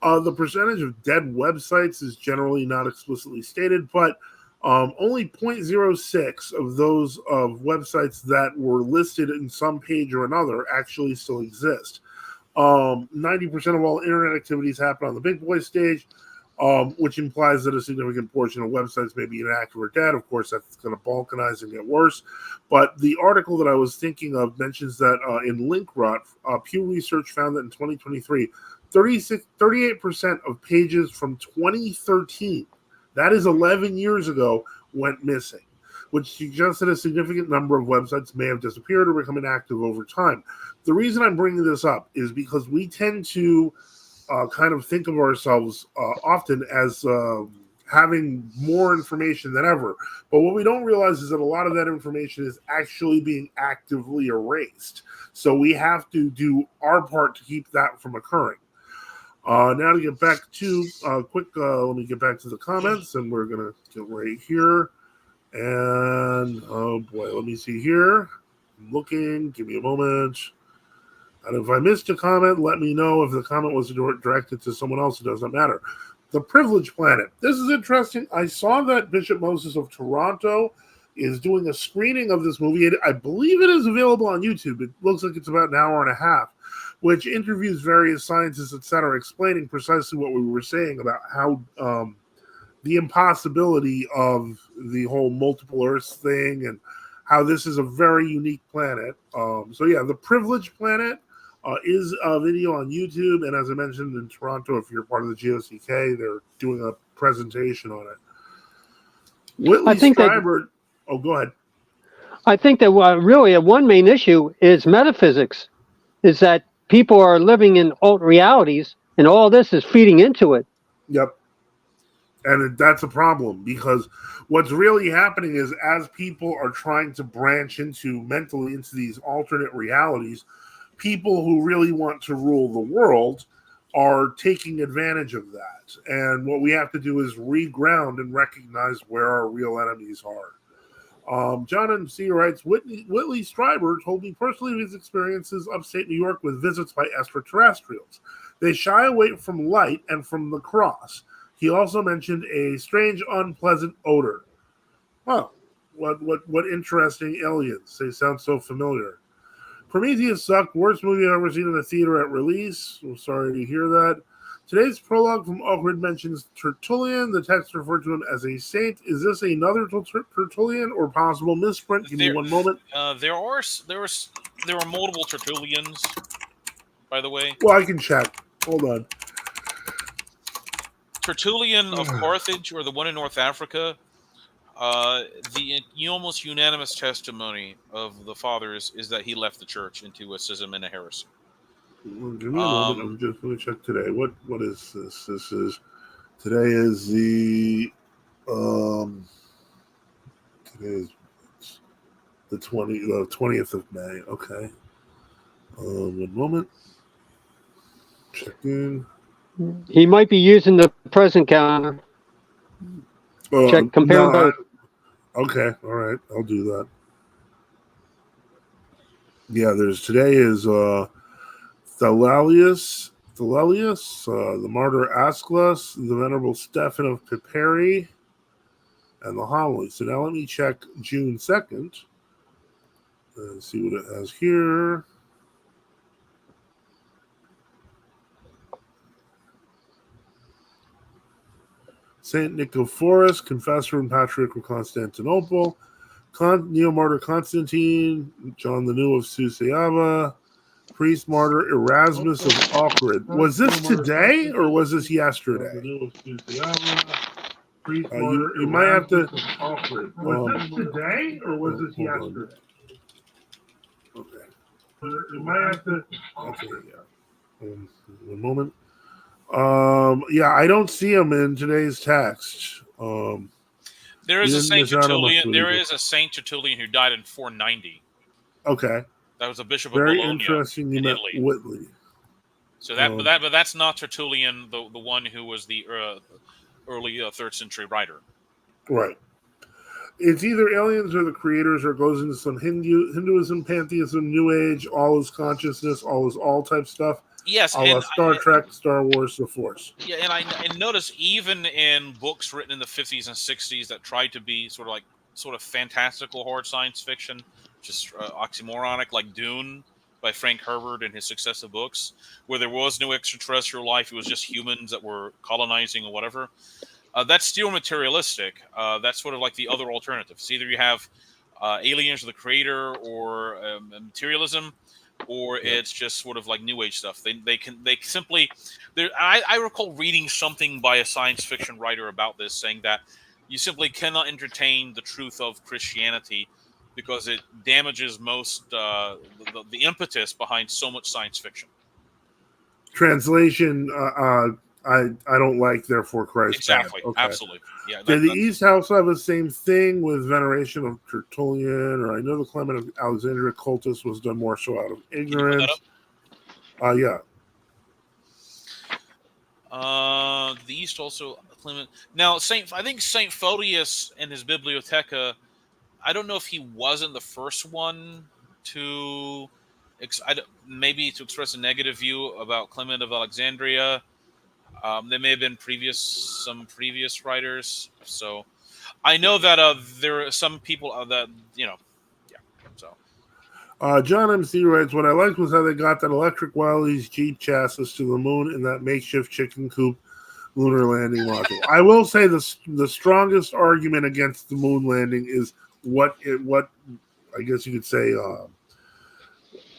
The percentage of dead websites is generally not explicitly stated, but only 0.06 of those websites that were listed in some page or another actually still exist. 90% of all internet activities happen on the big boy stage, which implies that a significant portion of websites may be inactive or dead. Of course, that's going to balkanize and get worse. But the article that I was thinking of mentions that in link rot, Pew Research found that in 2023, 38% of pages from 2013, that is 11 years ago, went missing. which suggests that a significant number of websites may have disappeared or become inactive over time. The reason I'm bringing this up is because we tend to kind of think of ourselves often as having more information than ever. But what we don't realize is that a lot of that information is actually being actively erased. So we have to do our part to keep that from occurring. Now to get back to let me get back to the comments, and we're going to get right here. And oh boy, let me see here. I'm looking. Give me a moment. And if I missed a comment, let me know. If the comment was directed to someone else, it doesn't matter. The Privilege Planet. This is interesting. I saw that Bishop Moses of Toronto is doing a screening of this movie. I believe it is available on YouTube. It looks like it's about an hour and a half, which interviews various scientists, etc., explaining precisely what we were saying about how the impossibility of the whole multiple Earths thing and how this is a very unique planet. So yeah, the Privilege Planet is a video on YouTube, and as I mentioned, in Toronto, if you're part of the GOCK, they're doing a presentation on it. Whitley Strieber. Oh, go ahead. I think that really one main issue is metaphysics, is that people are living in alt realities, and all this is feeding into it. Yep. And that's a problem, because what's really happening is as people are trying to branch mentally into these alternate realities, people who really want to rule the world are taking advantage of that. And what we have to do is reground and recognize where our real enemies are. John M.C. writes, Whitley Strieber told me personally of his experiences upstate New York with visits by extraterrestrials. They shy away from light and from the cross. He also mentioned a strange, unpleasant odor. Wow, what interesting aliens. They sound so familiar. Prometheus sucked. Worst movie I've ever seen in a theater at release. I'm sorry to hear that. Today's prologue from Oakwood mentions Tertullian. The text referred to him as a saint. Is this another Tertullian or possible misprint? Give me one moment. There were multiple Tertullians, by the way. Well, I can check. Hold on. Tertullian of Carthage, or the one in North Africa, the almost unanimous testimony of the fathers is that he left the church into a schism and a heresy. Well, give me a moment. I'm just going to check today. What is this? Today is the the 20th of May. Okay. One moment. Checking. He might be using the present calendar. Compare both. Okay, all right, I'll do that. Yeah, today is Thalelius, the martyr Asclus, the venerable Stephen of Piperi, and the homily. So now let me check June 2nd and see what it has here. Saint Nicephorus, confessor and patriarch of Constantinople, neo-martyr Constantine, John the New of Suceava, priest martyr Erasmus of Ochrid. Was this today or was this yesterday? You might have to. Was this today or was this yesterday? Okay. You might have to. Okay, yeah. One moment. Yeah, I don't see him in today's text. There is a Saint Tertullian. There is a Saint Tertullian who died in 490. Okay, that was a bishop very of Bologna, interesting. You met Italy. Whitley. So but that's not Tertullian, the one who was the early 3rd century writer. Right. It's either aliens or the creators, or it goes into some Hinduism, pantheism, New Age, all is consciousness, all is all type stuff. Yes, and Star Trek, Star Wars, the Force. Yeah, and I notice even in books written in the 50s and 60s that tried to be sort of fantastical hard science fiction, just oxymoronic, like Dune by Frank Herbert and his successive books, where there was no extraterrestrial life, it was just humans that were colonizing or whatever. That's still materialistic. That's sort of like the other alternatives. Either you have aliens or the creator, or materialism, or it's just sort of like New Age stuff. They simply. I recall reading something by a science fiction writer about this, saying that you simply cannot entertain the truth of Christianity because it damages most the impetus behind so much science fiction. Translation, I don't like, therefore Christ Exactly. bad. Okay. Absolutely. Yeah. Did the East House have the same thing with veneration of Tertullian? Or I know the Clement of Alexandria cultus was done more so out of ignorance. Yeah. The East also Clement. Now, I think Saint Photius in his Bibliotheca. I don't know if he wasn't the first one to maybe to express a negative view about Clement of Alexandria. There may have been some previous writers. So I know that there are some people that yeah. So John MC writes, what I liked was how they got that electric Willys Jeep chassis to the moon in that makeshift chicken coop lunar landing module. I will say the strongest argument against the moon landing is what I guess you could say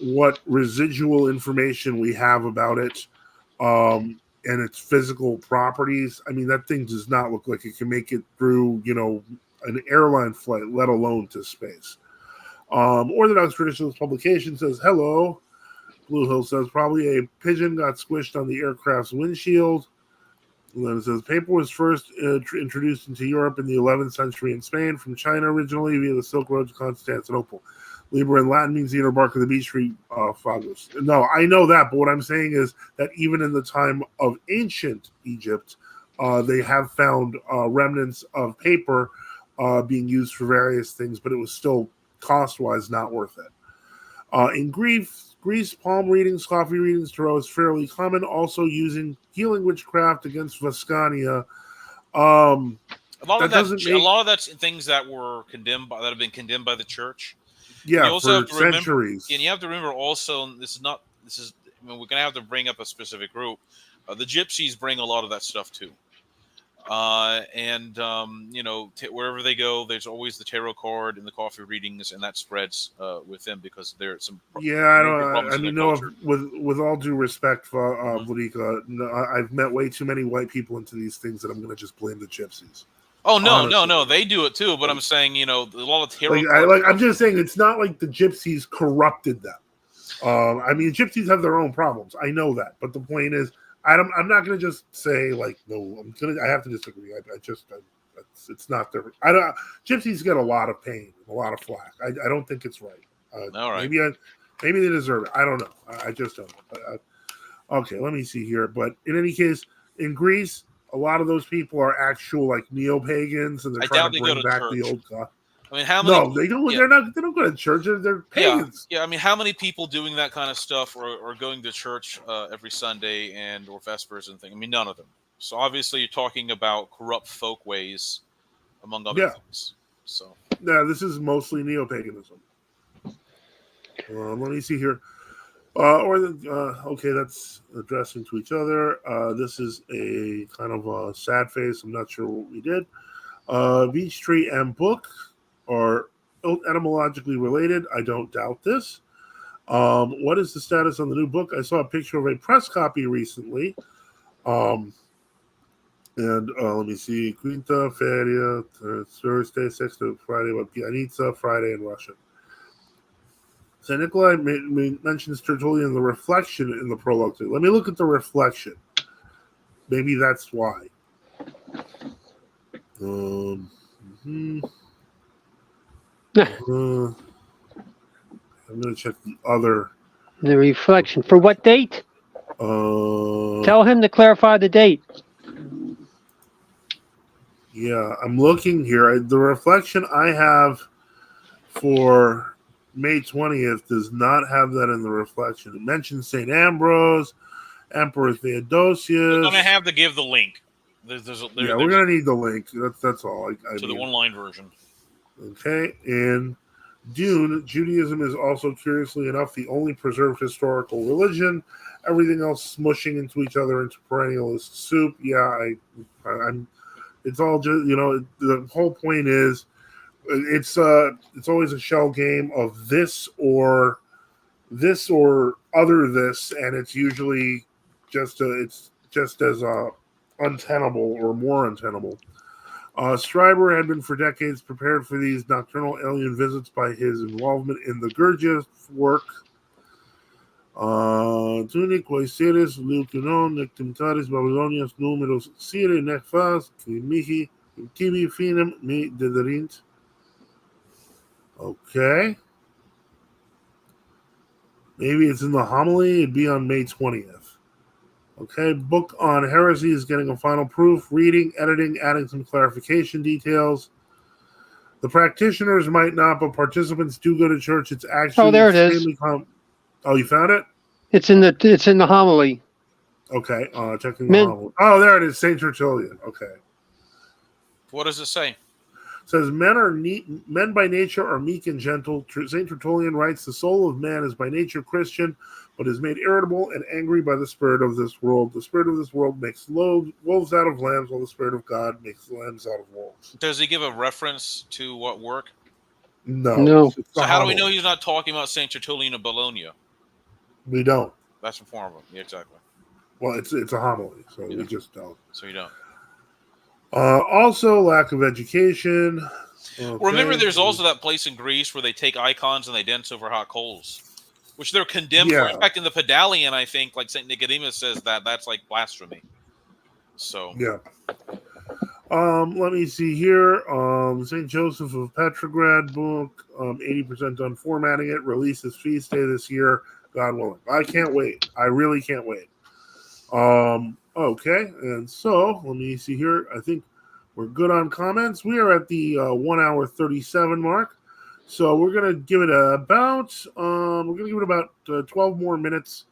what residual information we have about it and its physical properties. I mean, that thing does not look like it can make it through, an airline flight, let alone to space. Orthodox Traditionalist Publication says, hello. Blue Hill says, probably a pigeon got squished on the aircraft's windshield. And then it says, paper was first introduced into Europe in the 11th century in Spain from China originally via the Silk Road to Constantinople. Liber in Latin means the inner bark of the beech tree, fagus. No, I know that, but what I'm saying is that even in the time of ancient Egypt, they have found remnants of paper being used for various things, but it was still cost-wise not worth it. In Greece, palm readings, coffee readings, tarot is fairly common. Also using healing witchcraft against Vascania. a lot of that's things that were condemned that have been condemned by the church. Yeah, you also for centuries. And you have to remember also, we're going to have to bring up a specific group. The gypsies bring a lot of that stuff too. Wherever they go, there's always the tarot card and the coffee readings, and that spreads with them because there's some. With all due respect for Vladika, I've met way too many white people into these things that I'm going to just blame the gypsies. Oh no, they do it too. But I'm saying, a lot of tarot. I'm just saying, it's not like the gypsies corrupted them. Gypsies have their own problems. I know that, but the point is, I'm not going to just say no. I have to disagree. It's not their. Gypsies get a lot of pain, a lot of flack. I don't think it's right. All right. Maybe they deserve it. I don't know. I just don't know. Okay, let me see here. But in any case, in Greece, a lot of those people are actual neo-pagans, and they're trying to bring back the old God. I mean, how many? No, they don't. Yeah. They don't go to church. They're pagans. Yeah. I mean, how many people doing that kind of stuff or going to church every Sunday or Vespers and things? I mean, none of them. So obviously, you're talking about corrupt folk ways, among other things. So yeah, this is mostly neo-paganism. Let me see here. Okay, that's addressing to each other. This is a kind of a sad face. I'm not sure what we did. Beech tree and book are etymologically related. I don't doubt this. What is the status on the new book? I saw a picture of a press copy recently. Let me see. Quinta, Feria, Thursday, Sexta, Friday, Pianitsa, Friday in Russian. St. Nikolai mentions Tertullian, the reflection in the prologue. Let me look at the reflection. Maybe that's why. I'm going to check the other. The reflection. For what date? Tell him to clarify the date. Yeah, I'm looking here. The reflection I have for May 20th does not have that in the reflection. It mentions St. Ambrose, Emperor Theodosius. We're going to have to give the link. We're going to need the link. That's all. The online version. Okay, and Dune, Judaism is also, curiously enough, the only preserved historical religion. Everything else smushing into each other into perennialist soup. Yeah, I'm. It's all just, the whole point is, it's always a shell game of this or other this, and it's usually it's just as untenable or more untenable. Stryber had been for decades prepared for these nocturnal alien visits by his involvement in the Gurdjieff work. Tunic, Quaeceres, Lucanon, Nectimtaris, Babylonias, Numeros, Sire, Nefas, Mihi, Tibi, Finem, Me, Dederint. Okay. Maybe it's in the homily. It'd be on May 20th. Okay. Book on heresy is getting a final proof. Reading, editing, adding some clarification details. The practitioners might not, but participants do go to church. It's actually there it is. extremely Oh, you found it? It's in the homily. Okay. Checking the homily. Oh, there it is. Saint Tertullian. Okay. What does it say? It says men by nature are meek and gentle. Saint Tertullian writes, the soul of man is by nature Christian, but is made irritable and angry by the spirit of this world. The spirit of this world makes wolves out of lambs, while the spirit of God makes lambs out of wolves. Does he give a reference to what work? No. So how do we know he's not talking about Saint Tertullian of Bologna? We don't. That's informal. Yeah, exactly. Well, it's a homily, so we just don't. So you don't. Also, lack of education. Okay. Remember, there's also that place in Greece where they take icons and they dance over hot coals, which they're condemned for. In fact, in the Pedalian, I think, like St. Nicodemus says that's like blasphemy. So yeah. Let me see here. St. Joseph of Petrograd book, 80% done formatting it. Releases feast day this year, God willing. I can't wait. I really can't wait. Okay, and so let me see here. I think we're good on comments. We are at the 1 hour 37 mark, so we're gonna give it about 12 more minutes,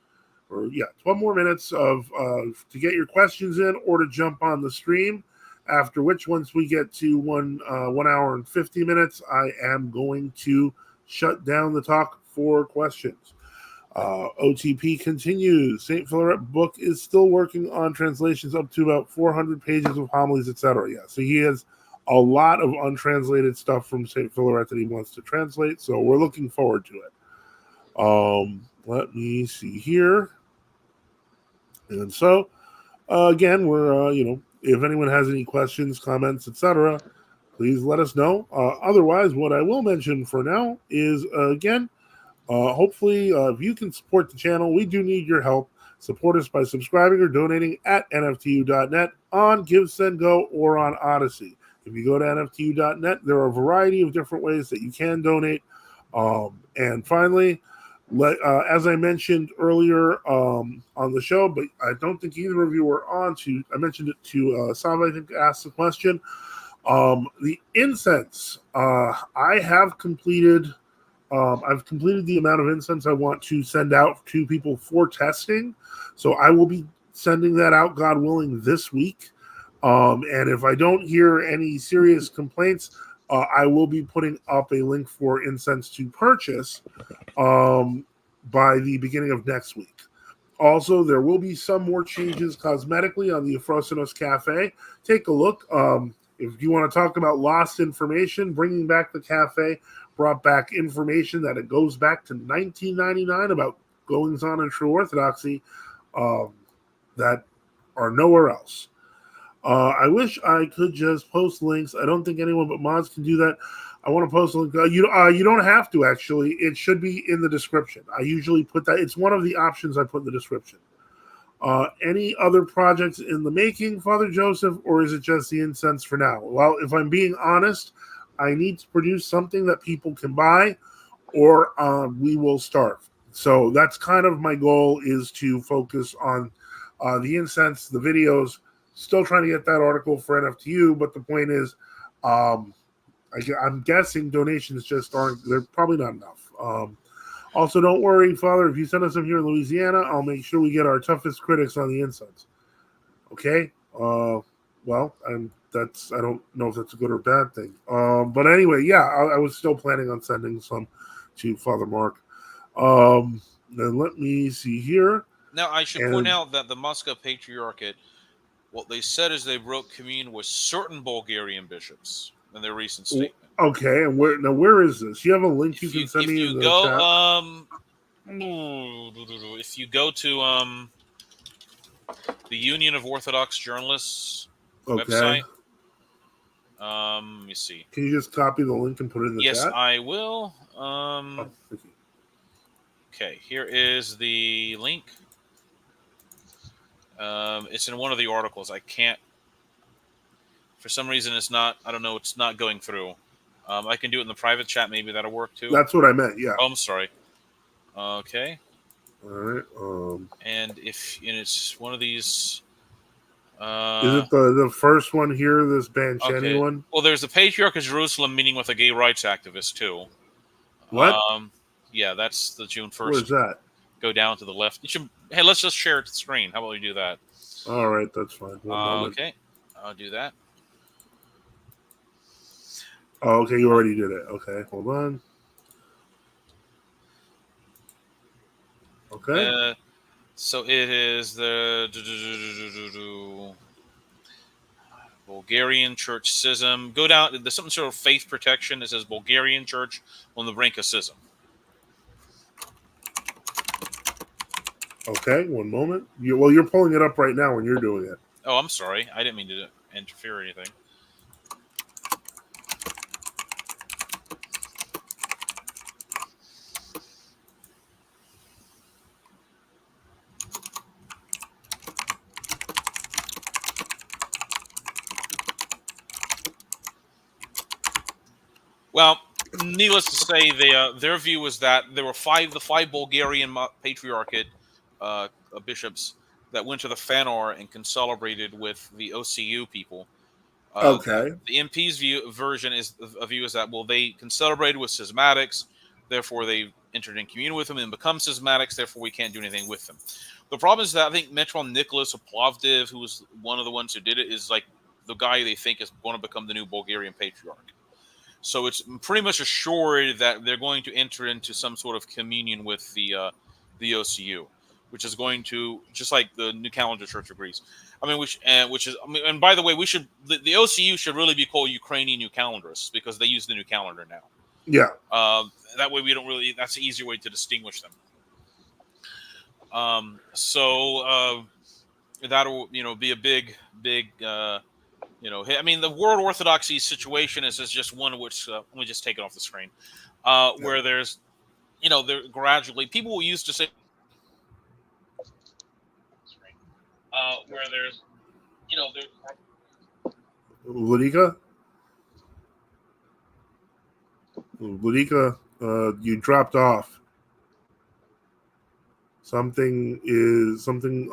12 more minutes of to get your questions in or to jump on the stream. After which, once we get to 1 hour and 50 minutes, I am going to shut down the talk for questions. OTP continues. St. Philaret book is still working on translations up to about 400 pages of homilies, etc. Yeah, so he has a lot of untranslated stuff from St. Philaret that he wants to translate, so we're looking forward to it. Let me see here. And so, again, we're, if anyone has any questions, comments, etc., please let us know. Otherwise, what I will mention for now is, again, hopefully, if you can support the channel, we do need your help. Support us by subscribing or donating at nftu.net on GiveSendGo or on Odyssey. If you go to nftu.net, there are a variety of different ways that you can donate. And finally, as I mentioned earlier on the show, but I don't think either of you were on to, I mentioned it to Sava, I think, asked the question. The incense, I have completed. I've completed the amount of incense I want to send out to people for testing. So I will be sending that out, God willing, this week. And if I don't hear any serious complaints, I will be putting up a link for incense to purchase by the beginning of next week. Also, there will be some more changes cosmetically on the Afrosinos Cafe. Take a look. If you want to talk about lost information, bringing back the cafe brought back information that it goes back to 1999 about goings on in true Orthodoxy that are nowhere else. I wish I could just post links. I don't think anyone but mods can do that. I want to post a link. You don't have to, actually. It should be in the description. I usually put that. It's one of the options I put in the description. Any other projects in the making, Father Joseph, or is it just the incense for now? Well, if I'm being honest, I need to produce something that people can buy, or we will starve. So that's kind of my goal, is to focus on the incense, the videos. Still trying to get that article for NFTU, but the point is, I'm guessing donations just aren't, they're probably not enough. Also, don't worry, Father, if you send us some here in Louisiana, I'll make sure we get our toughest critics on the incense. Okay? Well, I don't know if that's a good or bad thing. But anyway, yeah, I was still planning on sending some to Father Mark. Then let me see here. Now, I should point out that the Moscow Patriarchate, what they said is they broke communion with certain Bulgarian bishops in their recent statement. Okay, and where is this? You have a link you can send me in the chat? If you go to the Union of Orthodox Journalists website, Let me see. Can you just copy the link and put it in the Yes, chat? I will. Oh, thank you. Okay, here is the link. It's in one of the articles. I can't. For some reason, it's not. I don't know. It's not going through. I can do it in the private chat. Maybe that'll work too. That's what I meant. Yeah. Oh, I'm sorry. Okay. All right. And it's one of these. Is it the first one here? This Bancheni Okay. one? Well, there's the Patriarch of Jerusalem meeting with a gay rights activist too. What? Yeah, that's the June 1st. Where's that? Go down to the left. You should. Hey, let's just share it to the screen. How about we do that? All right, that's fine. One moment. Okay, I'll do that. Oh, okay, you already did it. Okay, hold on. Okay. So it is the Bulgarian Church Schism. Go down. There's something sort of faith protection. It says Bulgarian Church on the brink of schism. Okay, one moment. You're pulling it up right now when you're doing it. Oh, I'm sorry. I didn't mean to interfere or anything. Well, needless to say, their view was that there were the five Bulgarian patriarchate bishops that went to the Fanor and celebrated with the OCU people. Okay. The MP's version is that they celebrated with schismatics, therefore they entered in communion with them and become schismatics, therefore we can't do anything with them. The problem is that I think Metron Nicholas of Plovdiv, who was one of the ones who did it, is like the guy they think is going to become the new Bulgarian patriarch. So it's pretty much assured that they're going to enter into some sort of communion with the OCU, which is going to, just like the New Calendar Church agrees. I mean, and by the way, the OCU should really be called Ukrainian New Calendarists because they use the New Calendar now. Yeah. That way we don't really. That's an easier way to distinguish them. So that'll be a big. I mean, the world Orthodoxy situation is just one which let me just take it off the screen, where there's, there gradually people used to say, where there's, Ludika, you dropped off. Something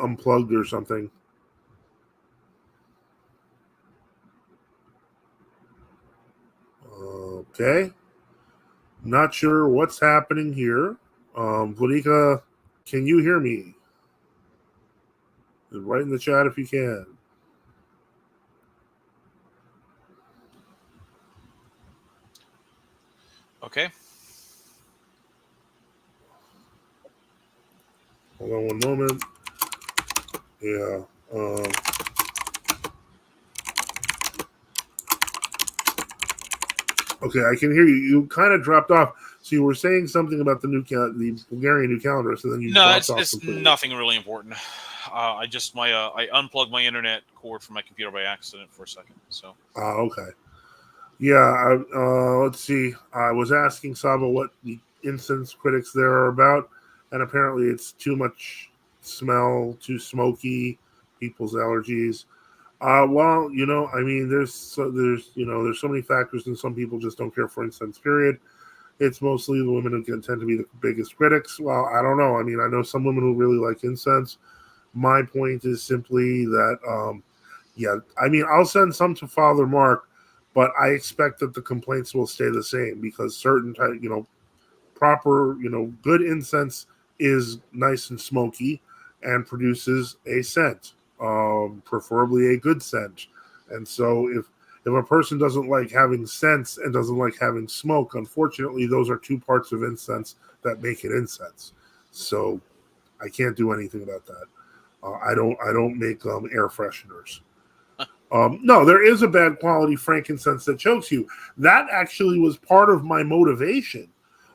unplugged or something. Okay. Not sure what's happening here. Ludika, can you hear me? Write in the chat if you can. Okay. Hold on one moment. Yeah. Okay, I can hear you. You kind of dropped off. So you were saying something about the Bulgarian New Calendar, so then you dropped off. It's nothing really important. I unplugged my internet cord from my computer by accident for a second. So. Okay. Yeah. Let's see. I was asking Saba what the incense critics there are about, and apparently it's too much smell, too smoky, people's allergies. Well, I mean, there's so many factors, and some people just don't care for incense. Period. It's mostly the women who tend to be the biggest critics. Well, I don't know. I mean, I know some women who really like incense. My point is simply that, I mean, I'll send some to Father Mark, but I expect that the complaints will stay the same because certain type, proper, good incense is nice and smoky and produces a scent, preferably a good scent. And so if a person doesn't like having scents and doesn't like having smoke, unfortunately, those are two parts of incense that make it incense. So I can't do anything about that. I don't make air fresheners. No, there is a bad quality frankincense that chokes you. That actually was part of my motivation.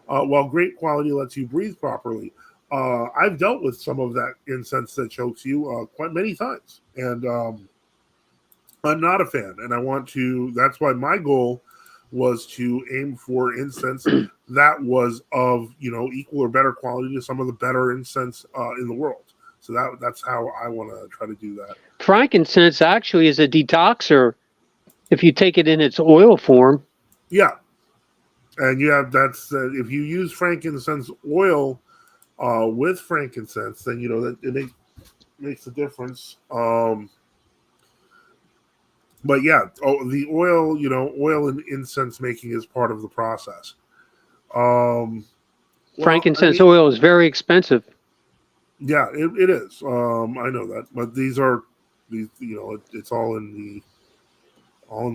While great quality lets you breathe properly, I've dealt with some of that incense that chokes you quite many times. And I'm not a fan, and I want to. That's why my goal was to aim for incense that was of equal or better quality to some of the better incense in the world. So that's how I want to try to do that. Frankincense actually is a detoxer if you take it in its oil form. Yeah, and you have if you use frankincense oil with frankincense, then that it makes a difference. But yeah, the oil, oil and incense making is part of the process. Well, Frankincense oil is very expensive. Yeah, it is. I know that, but these, it's all in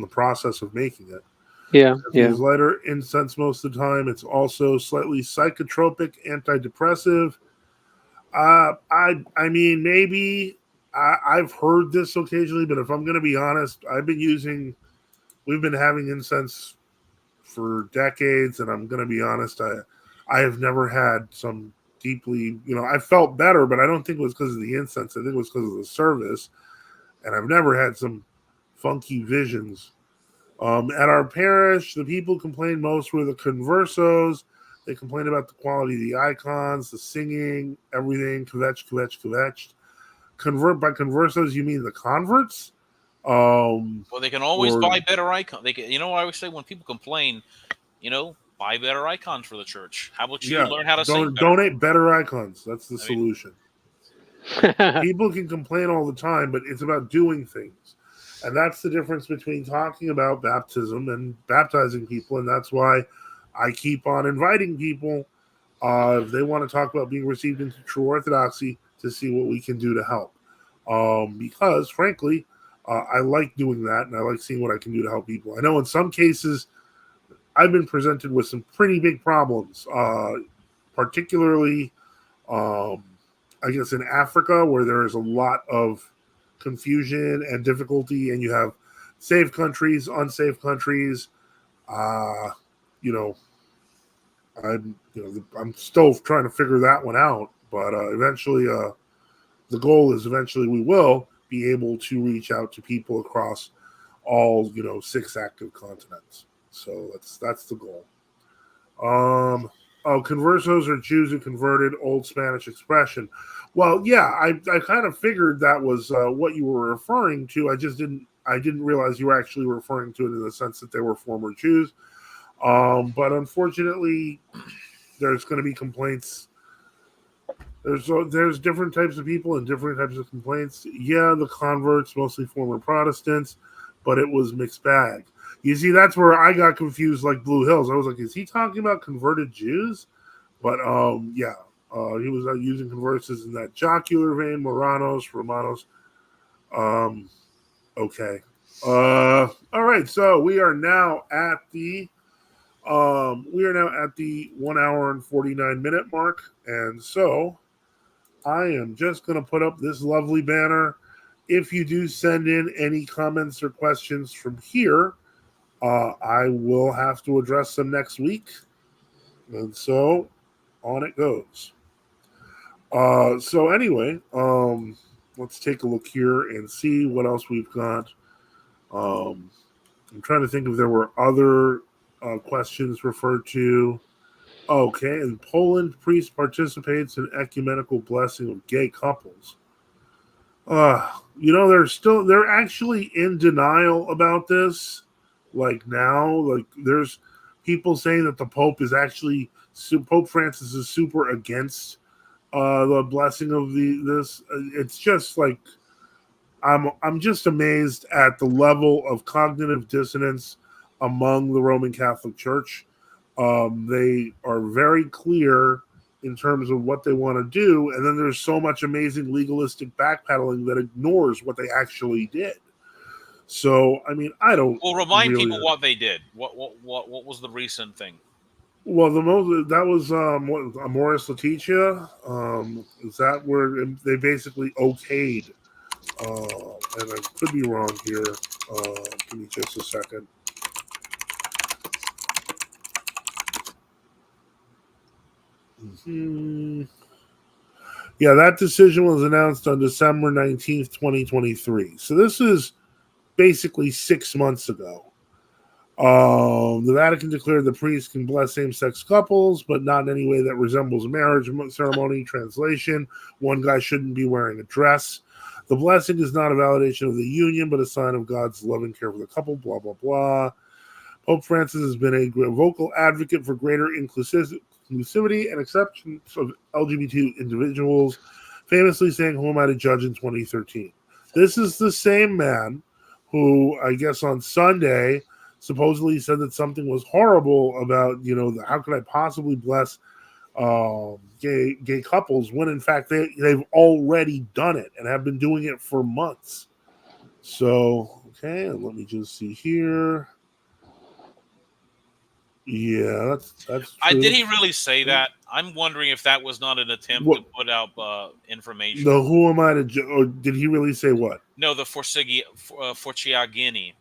the process of making it. Yeah, Use lighter incense most of the time. It's also slightly psychotropic, antidepressive. I mean, maybe I've heard this occasionally, but if I'm going to be honest, we've been having incense for decades, and I'm going to be honest, I have never had some deeply, I felt better, but I don't think it was because of the incense. I think it was because of the service, and I've never had some funky visions. At our parish, the people complained most were the conversos. They complained about the quality of the icons, the singing, everything. Kvetched. By conversos, you mean the converts? Well, they can always buy better icons. They can, I always say when people complain, buy better icons for the church. How about you learn how to sing better? Donate better icons. That's the solution. People can complain all the time, but it's about doing things. And that's the difference between talking about baptism and baptizing people. And that's why I keep on inviting people, if they want to talk about being received into true Orthodoxy, to see what we can do to help. Because, frankly, I like doing that, and I like seeing what I can do to help people. I know in some cases, I've been presented with some pretty big problems, particularly, I guess, in Africa, where there is a lot of confusion and difficulty, and you have safe countries, unsafe countries. I'm still trying to figure that one out, but eventually, the goal is eventually we will be able to reach out to people across all 6 active continents. So that's the goal. Conversos are Jews who converted, old Spanish expression. Well, yeah, I kind of figured that was what you were referring to. I didn't realize you were actually referring to it in the sense that they were former Jews. But unfortunately, there's going to be complaints. There's different types of people and different types of complaints. Yeah, the converts, mostly former Protestants, but it was mixed bag. You see, that's where I got confused, like Blue Hills. I was like, is he talking about converted Jews? But yeah, he was using converses in that jocular vein, Romanos. Okay. All right, so we are now at the 1 hour and 49-minute mark, and so I am just going to put up this lovely banner. If you do send in any comments or questions from here, I will have to address them next week. And so on it goes. So anyway, let's take a look here and see what else we've got. I'm trying to think if there were other questions referred to. Okay, in Poland, priest participates in ecumenical blessing of gay couples. They're actually in denial about this. Like now, like there's people saying that the Pope Pope Francis is super against the blessing of this. It's just like I'm just amazed at the level of cognitive dissonance among the Roman Catholic Church. They are very clear in terms of what they want to do, and then there's so much amazing legalistic backpedaling that ignores what they actually did. So, I mean, I don't. Well, remind people what they did. What was the recent thing? Well, that was Amoris Laetitia. Is that where they basically okayed? And I could be wrong here. Give me just a second. Yeah, that decision was announced on December 19th, 2023. So this is basically 6 months ago. The Vatican declared the priests can bless same-sex couples, but not in any way that resembles a marriage ceremony. Translation: one guy shouldn't be wearing a dress. The blessing is not a validation of the union, but a sign of God's love and care for the couple. Blah blah blah. Pope Francis has been a vocal advocate for greater inclusivity and acceptance of LGBT individuals, famously saying, "Who am I to judge?" in 2013. This is the same man who, I guess, on Sunday supposedly said that something was horrible about, how could I possibly bless gay couples when in fact they've already done it and have been doing it for months. So, okay, let me just see here. Yeah, that's true. Did he really say that? I'm wondering if that was not an attempt to put out information. No, who am I to or did he really say what? No, the Forciagini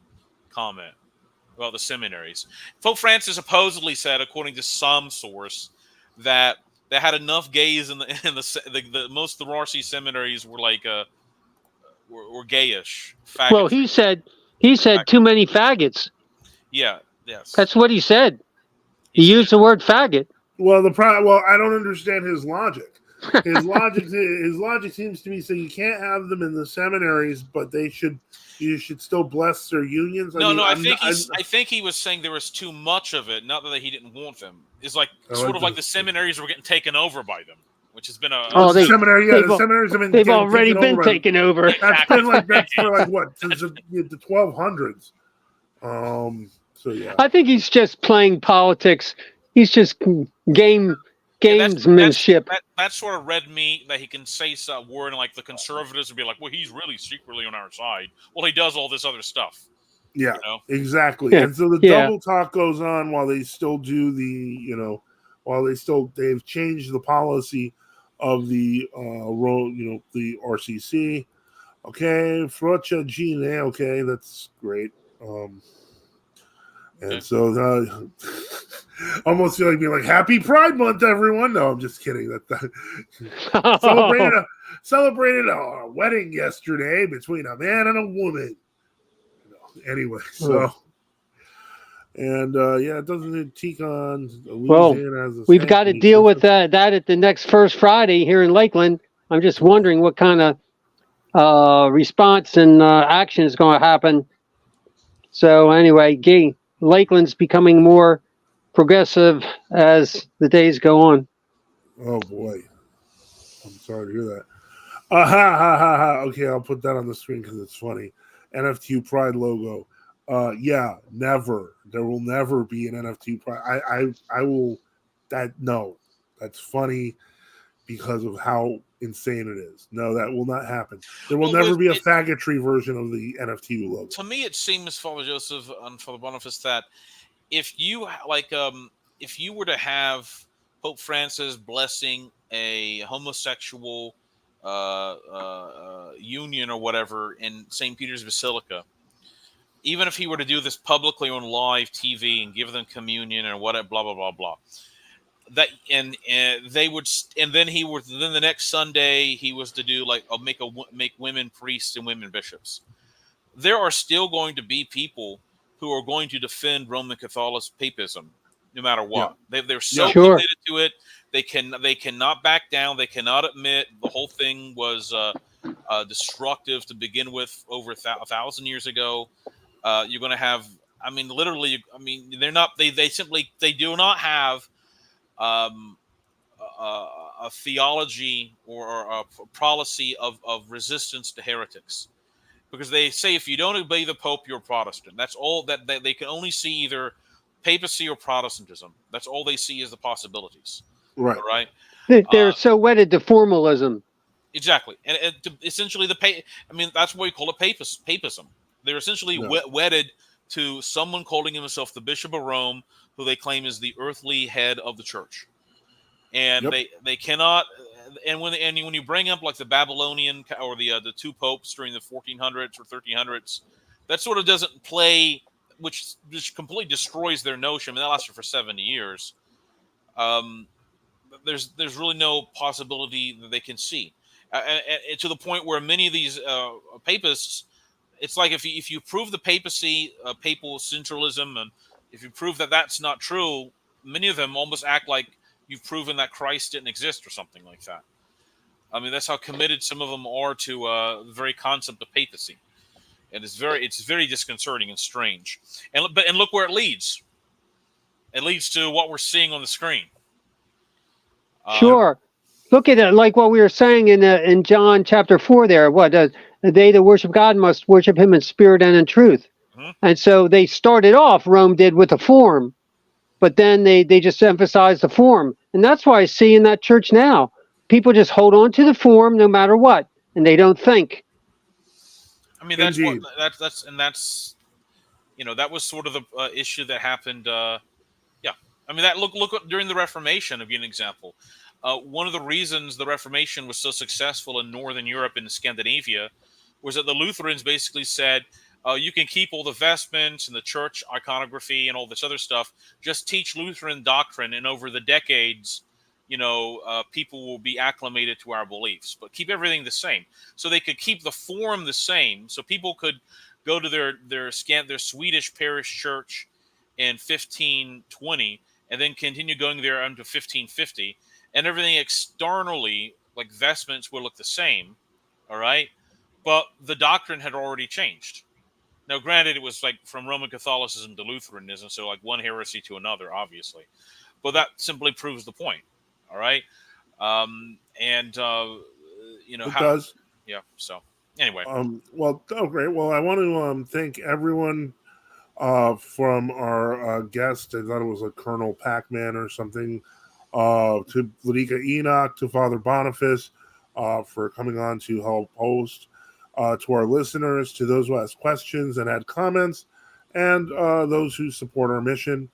comment about the seminaries. Pope Francis supposedly said, according to some source, that they had enough gays in the most of the RC seminaries were like were gayish. Faggots. Well, he said too many faggots. Yeah. Yes. That's what he said. He used the word faggot. Well, I don't understand his logic. His logic seems to be saying you can't have them in the seminaries, but you should still bless their unions. I think he was saying there was too much of it, not that he didn't want them. It's like like the seminaries were getting taken over by them, which has been the seminaries have been they've already been taken over. That's been that's for what since the 1200s. So yeah, I think he's just playing politics. He's just gamesmanship. That's sort of red meat that he can say some word, and like the conservatives would be like, "Well, he's really secretly on our side." Well, he does all this other stuff. Yeah, exactly. Yeah. And so the double talk goes on while they still do they've changed the policy of the the RCC. Okay, Frocha Gine. Okay, that's great. And so almost feel like being like, "Happy Pride Month, everyone." No, I'm just kidding. Celebrated a wedding yesterday between a man and a woman. Anyway, so and it doesn't Ticon. Well, we've got to deal with that at the next First Friday here in Lakeland. I'm just wondering what kind of response and action is going to happen. So anyway, Lakeland's becoming more progressive as the days go on. Oh boy, I'm sorry to hear that. Okay, I'll put that on the screen because it's funny. NFTU Pride logo. Yeah, never. There will never be an NFTU Pride. I will. That's funny because of how insane it is. No, that will not happen. There will never be a faggotry version of the NFTU logo. To me, it seems, Father Joseph and Father Boniface, that if you if you were to have Pope Francis blessing a homosexual union or whatever in St. Peter's Basilica, even if he were to do this publicly on live TV and give them communion and whatever, blah blah blah blah, that and they would, and then then the next Sunday he was to do make women priests and women bishops. There are still going to be people who are going to defend Roman Catholic papism, no matter what. Yeah. They're so committed to it. They cannot back down. They cannot admit the whole thing was destructive to begin with over 1,000 years ago. You're going to have, they're not. They do not have a theology or a policy of resistance to heretics. Because they say if you don't obey the Pope, you're a Protestant. That's all that they can only see, either papacy or Protestantism. That's all they see as the possibilities. Right. All right. They're so wedded to formalism. Exactly, and essentially that's what we call it papism. They're essentially wedded to someone calling himself the Bishop of Rome, who they claim is the earthly head of the church, and they cannot. And when you bring up like the Babylonian or the two popes during the 1400s or 1300s, that sort of doesn't play, which completely destroys their notion. I mean, that lasted for 70 years. There's really no possibility that they can see, to the point where many of these papists, it's like if you prove the papacy, papal centralism, and if you prove that that's not true, many of them almost act like you've proven that Christ didn't exist or something like that. I mean, that's how committed some of them are to the very concept of papacy, and it's very disconcerting and strange. And look where it leads. It leads to what we're seeing on the screen. Sure. Look at it like what we were saying in John chapter 4 there. They that worship God must worship him in spirit and in truth. Mm-hmm. And so they started off, Rome did, with the form, but then they just emphasized the form. And that's why I see in that church now, people just hold on to the form no matter what, and they don't think. I mean, that's that was sort of the issue that happened. I mean, look during the Reformation, to be an example. One of the reasons the Reformation was so successful in Northern Europe and Scandinavia was that the Lutherans basically said, you can keep all the vestments and the church iconography and all this other stuff. Just teach Lutheran doctrine, and over the decades, people will be acclimated to our beliefs. But keep everything the same, so they could keep the form the same, so people could go to their Swedish parish church in 1520, and then continue going there until 1550, and everything externally, like vestments, will look the same. All right, but the doctrine had already changed. Now, granted, it was like from Roman Catholicism to Lutheranism, so like one heresy to another, obviously. But that simply proves the point. All right, it does. Yeah. So anyway, great. Well, I want to thank everyone from our guest. I thought it was like Colonel Pac-Man or something. To Vladika Enoch, to Father Boniface, for coming on to help host. To our listeners, to those who asked questions and had comments, and those who support our mission.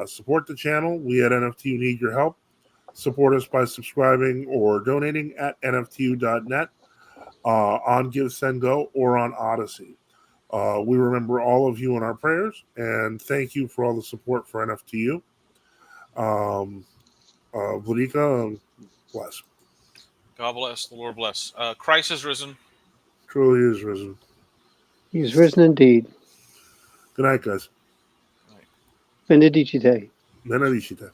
Support the channel. We at NFTU need your help. Support us by subscribing or donating at nftu.net, on Give, Send, Go, or on Odyssey. We remember all of you in our prayers, and thank you for all the support for NFTU. Vladika, bless. God bless. The Lord bless. Christ is risen. Truly is risen. He's risen indeed. Good night, guys. Benedicite. Benedicite.